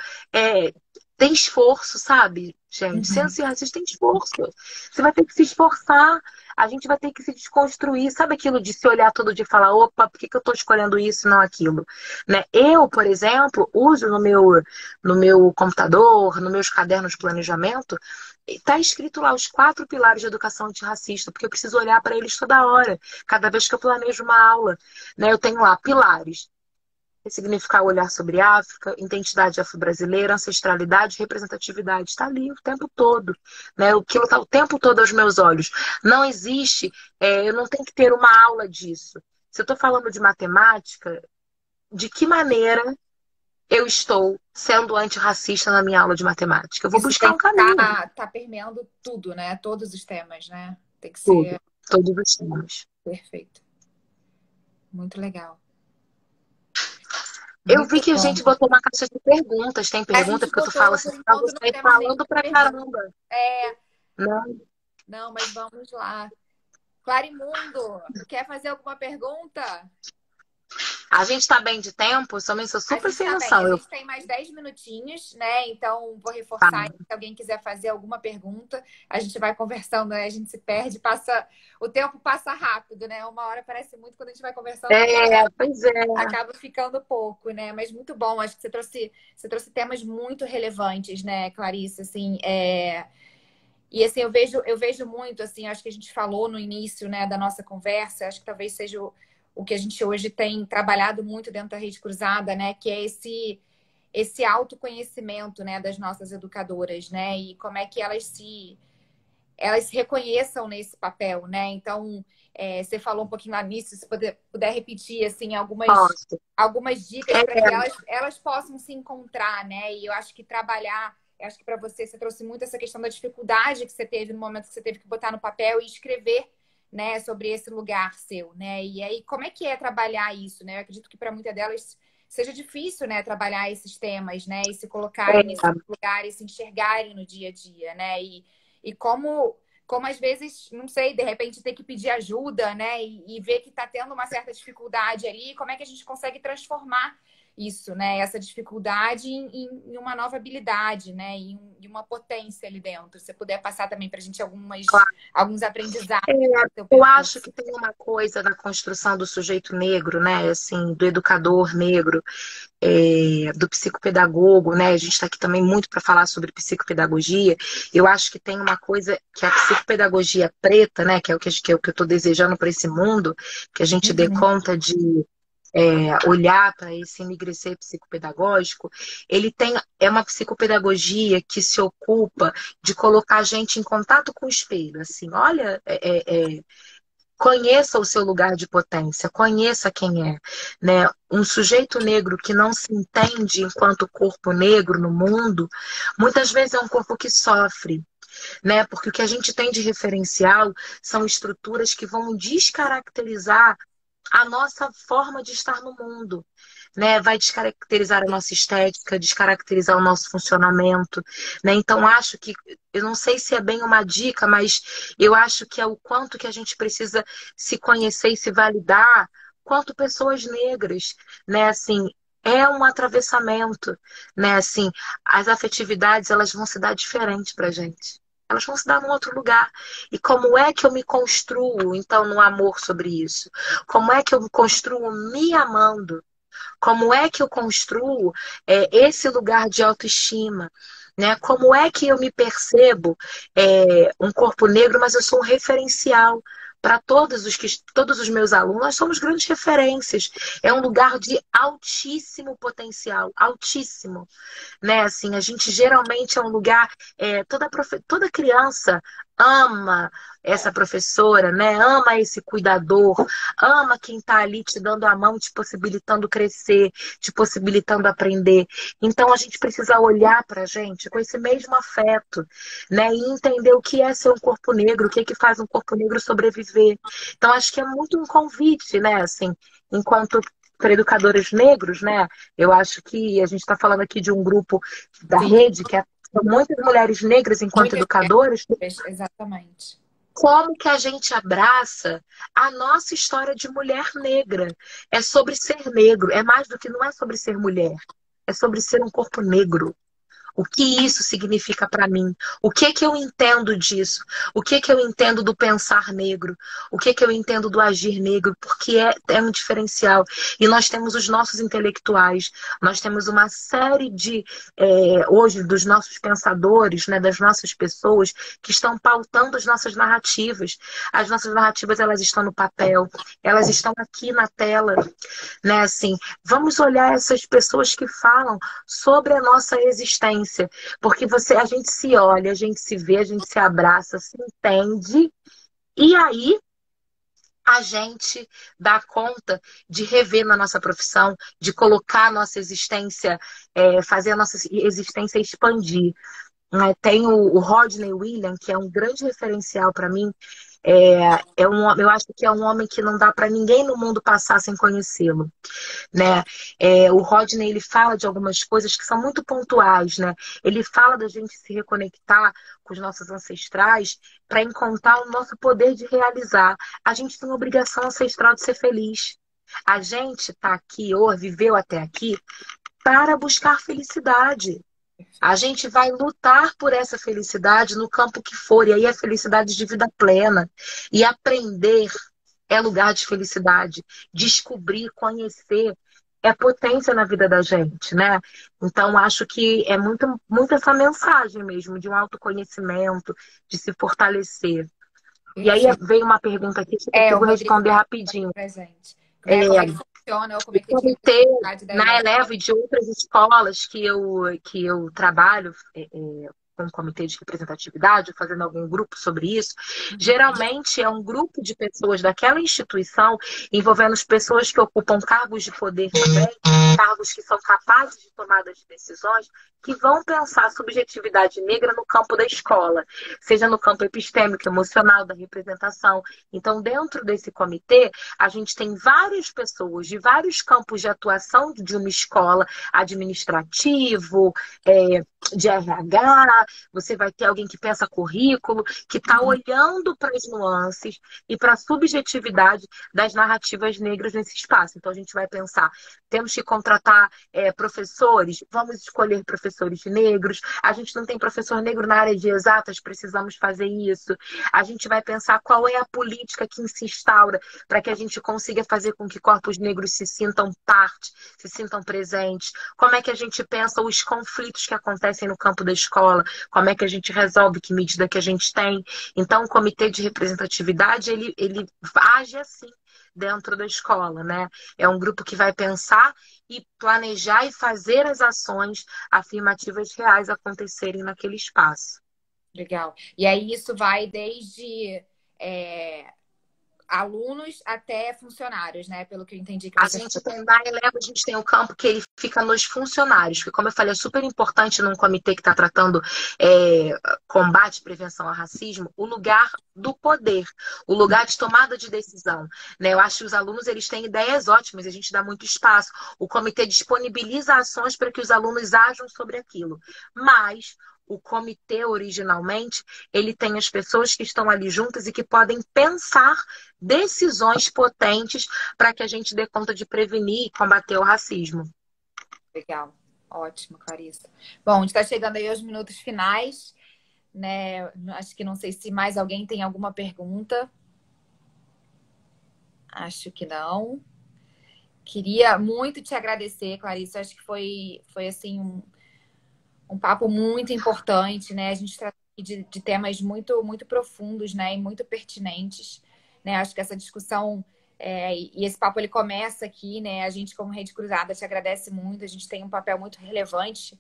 Tem esforço, sabe, gente? Ser Uhum. antirracista tem esforço. Você vai ter que se esforçar, a gente vai ter que se desconstruir. Sabe aquilo de se olhar todo dia e falar, opa, por que que eu estou escolhendo isso e não aquilo? Né? Eu, por exemplo, uso no meu computador, nos meus cadernos de planejamento, está escrito lá os 4 pilares de educação antirracista, porque eu preciso olhar para eles toda hora, cada vez que eu planejo uma aula. Né? Eu tenho lá pilares: ressignificar o olhar sobre África, identidade afro-brasileira, ancestralidade, representatividade. Está ali o tempo todo. Né? Aquilo está o tempo todo aos meus olhos. Não existe, eu não tenho que ter uma aula disso. Se eu estou falando de matemática, de que maneira eu estou sendo antirracista na minha aula de matemática? Eu vou Isso buscar tem um que caminho. tá permeando tudo, né? Todos os temas, né? Tem que Tudo, ser todos os temas. perfeito. Muito legal. Eu vi Muito que a bom. gente botou uma caixa de perguntas. Tem A pergunta? gente Porque tu fala botou, assim, por pra enquanto, não você temos nenhuma falando pra pergunta. caramba. É, Não. não, mas vamos lá. Clarimundo, quer fazer alguma pergunta? A gente tá bem de tempo? Eu também sou A super gente sem está bem, a noção. gente tem mais 10 minutinhos, né? Então, vou reforçar aí, Falo. se alguém quiser fazer alguma pergunta, a gente vai conversando, né? A gente se perde, o tempo passa rápido, né? Uma hora parece muito quando a gente vai conversando, Pois é. acaba ficando pouco, né? Mas muito bom, acho que você trouxe temas muito relevantes, né, Clarissa? Assim, e assim, eu vejo muito, assim, acho que a gente falou no início, né, da nossa conversa, acho que talvez seja o que a gente hoje tem trabalhado muito dentro da Rede Cruzada, né? Que é esse autoconhecimento, né, das nossas educadoras, né? E como é que elas se reconheçam nesse papel, né? Então, você falou um pouquinho lá nisso, se puder repetir, assim, Posso. algumas dicas para que É, elas possam se encontrar, né? E eu acho que eu acho que para você trouxe muito essa questão da dificuldade que você teve no momento que você teve que botar no papel e escrever, né, sobre esse lugar seu, né? E aí, como é que é trabalhar isso, né? Eu acredito que para muitas delas seja difícil, né, trabalhar esses temas, né? E se colocarem é, nesse lugar e se enxergarem no dia a dia, né? E como às vezes, não sei, de repente ter que pedir ajuda, né? E ver que está tendo uma certa dificuldade ali, como é que a gente consegue transformar isso, né? Essa dificuldade em uma nova habilidade, né? Em uma potência ali dentro. Se você puder passar também para a gente alguns aprendizados do seu eu acho percurso. que tem uma coisa na construção do sujeito negro, né? Assim, do educador negro, do psicopedagogo, né? A gente está aqui também muito para falar sobre psicopedagogia. Eu acho que tem uma coisa que a psicopedagogia preta, né? Que é o que eu estou desejando para esse mundo, que a gente dê Uhum. conta de olhar para esse enegrecer psicopedagógico. É uma psicopedagogia que se ocupa de colocar a gente em contato com o espelho, assim, olha, conheça o seu lugar de potência, conheça quem é, né? Um sujeito negro que não se entende enquanto corpo negro no mundo, muitas vezes é um corpo que sofre, né? Porque o que a gente tem de referencial são estruturas que vão descaracterizar a nossa forma de estar no mundo, né? Vai descaracterizar a nossa estética, descaracterizar o nosso funcionamento, né? Então acho que, eu não sei se é bem uma dica, mas eu acho que é o quanto que a gente precisa se conhecer e se validar quanto pessoas negras, né? Assim, é um atravessamento, né? Assim, as afetividades, elas vão se dar diferente pra gente. Elas vão se dar num outro lugar. E como é que eu me construo, então, no amor sobre isso? Como é que eu me construo me amando? Como é que eu construo esse lugar de autoestima? Né? Como é que eu me percebo um corpo negro, mas eu sou um referencial para todos os meus alunos? Nós somos grandes referências. É um lugar de altíssimo potencial, altíssimo, né? Assim, a gente geralmente é um lugar, toda criança ama essa professora, né? Ama esse cuidador, ama quem está ali te dando a mão, te possibilitando crescer, te possibilitando aprender. Então a gente precisa olhar para a gente com esse mesmo afeto, né? E entender o que é ser um corpo negro, o que é que faz um corpo negro sobreviver. Então acho que é muito um convite, né? Assim, enquanto para educadores negros, né? Eu acho que a gente está falando aqui de um grupo da Sim, rede são muitas mulheres negras enquanto muitas educadoras. mulheres, exatamente. Como que a gente abraça a nossa história de mulher negra? É sobre ser negro, é mais do que não é sobre ser mulher, é sobre ser um corpo negro. O que isso significa para mim? O que que eu entendo disso? O que que eu entendo do pensar negro? O que que eu entendo do agir negro? Porque é um diferencial. E nós temos os nossos intelectuais, nós temos uma série hoje, dos nossos pensadores, né, das nossas pessoas que estão pautando as nossas narrativas. As nossas narrativas, elas estão no papel, elas estão aqui na tela, né? Assim, vamos olhar essas pessoas que falam sobre a nossa existência, porque a gente se olha, a gente se vê, a gente se abraça, se entende, e aí a gente dá conta de rever na nossa profissão, de colocar a nossa existência, fazer a nossa existência expandir. Né? Tem o Rodney Williams, que é um grande referencial para mim. Eu acho que é um homem que não dá para ninguém no mundo passar sem conhecê-lo, né? O Rodney, ele fala de algumas coisas que são muito pontuais, né? Ele fala da gente se reconectar com os nossos ancestrais para encontrar o nosso poder de realizar. A gente tem uma obrigação ancestral de ser feliz. A gente está aqui, ou viveu até aqui, para buscar felicidade. A gente vai lutar por essa felicidade no campo que for, e aí é felicidade de vida plena. E aprender é lugar de felicidade. Descobrir, conhecer é potência na vida da gente, né? Então, acho que é muito, muito essa mensagem mesmo, de um autoconhecimento, de se fortalecer. E aí Perfeito. veio uma pergunta aqui que eu O consigo Rodrigo responder perguntou rapidinho. pra gente. né? Como é que É, funciona o o comitê de comitê representatividade da na Eleva? Eleva e de outras escolas que eu trabalho com o comitê de representatividade, fazendo algum grupo sobre isso, geralmente é um grupo de pessoas daquela instituição, envolvendo as pessoas que ocupam cargos de poder também, cargos que são capazes de tomada de decisões, que vão pensar a subjetividade negra no campo da escola, seja no campo epistêmico, emocional, da representação. Então, dentro desse comitê, a gente tem várias pessoas de vários campos de atuação de uma escola, administrativo, de RH, você vai ter alguém que pensa currículo, que está olhando para as nuances e para a subjetividade das narrativas negras nesse espaço. Então, a gente vai pensar, temos que contratar professores, vamos escolher professores negros, a gente não tem professor negro na área de exatas, precisamos fazer isso. A gente vai pensar qual é a política que se instaura para que a gente consiga fazer com que corpos negros se sintam parte, se sintam presentes. Como é que a gente pensa os conflitos que acontecem no campo da escola? Como é que a gente resolve? Que medida que a gente tem? Então, o comitê de representatividade, ele age assim dentro da escola, né? É um grupo que vai pensar e planejar e fazer as ações afirmativas reais acontecerem naquele espaço. Legal. E aí isso vai desde alunos até funcionários, né? Pelo que eu entendi que A você gente falou. tem, na Eleva, a gente tem um campo que ele fica nos funcionários, que, como eu falei, é super importante num comitê que está tratando combate e prevenção ao racismo, o lugar do poder, o lugar de tomada de decisão. Né? Eu acho que os alunos eles têm ideias ótimas, a gente dá muito espaço. O comitê disponibiliza ações para que os alunos ajam sobre aquilo. Mas o comitê, originalmente, ele tem as pessoas que estão ali juntas e que podem pensar decisões potentes para que a gente dê conta de prevenir e combater o racismo. Legal. Ótimo, Clarissa. Bom, a gente está chegando aí aos minutos finais, né? Acho que não sei se mais alguém tem alguma pergunta. Acho que não. Queria muito te agradecer, Clarissa. Acho que foi assim, um papo muito importante, né? A gente trata de temas muito, muito profundos, né? E muito pertinentes, né? Acho que essa discussão e esse papo ele começa aqui, né? A gente, como Rede Cruzada, te agradece muito. A gente tem um papel muito relevante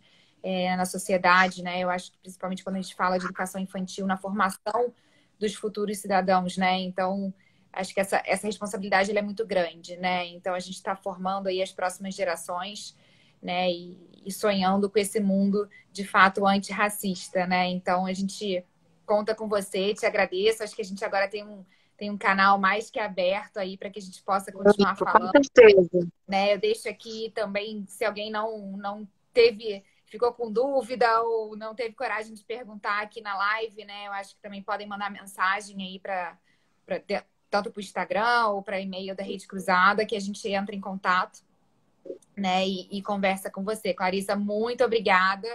na sociedade, né? Eu acho que principalmente quando a gente fala de educação infantil, na formação dos futuros cidadãos, né? Então, acho que essa responsabilidade ela é muito grande, né? Então, a gente está formando aí as próximas gerações, né? E sonhando com esse mundo de fato antirracista, né? Então a gente conta com você, te agradeço. Acho que a gente agora tem um canal mais que aberto aí para que a gente possa continuar Com falando, certeza. né? Eu deixo aqui também, se alguém não ficou com dúvida ou não teve coragem de perguntar aqui na live, né? Eu acho que também podem mandar mensagem aí tanto para o Instagram ou para e-mail da Rede Cruzada, que a gente entra em contato, né, e conversa com você. Clarissa, muito obrigada.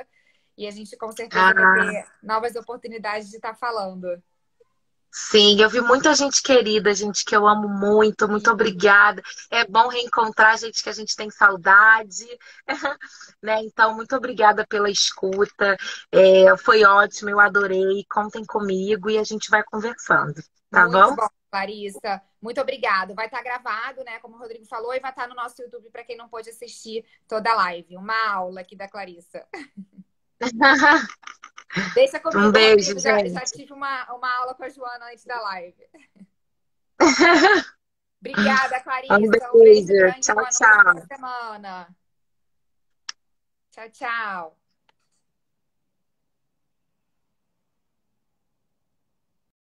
E a gente com certeza vai ter novas oportunidades de estar falando. Sim, eu vi muita gente querida, gente que eu amo muito, muito obrigada. É bom reencontrar gente que a gente tem saudade, né? Então, muito obrigada pela escuta. Foi ótimo, eu adorei. Contem comigo e a gente vai conversando, tá Muito bom? bom, Clarissa. Muito obrigada. Vai estar gravado, né? Como o Rodrigo falou, e vai estar no nosso YouTube para quem não pôde assistir toda a live. Uma aula aqui da Clarissa. Deixa Um comigo, beijo, Rodrigo. Já gente. tive uma aula com a Joana antes da live. Obrigada, Um Clarissa. Um beijo beijo. grande, Tchau, boa noite, boa tchau. semana. Tchau, tchau.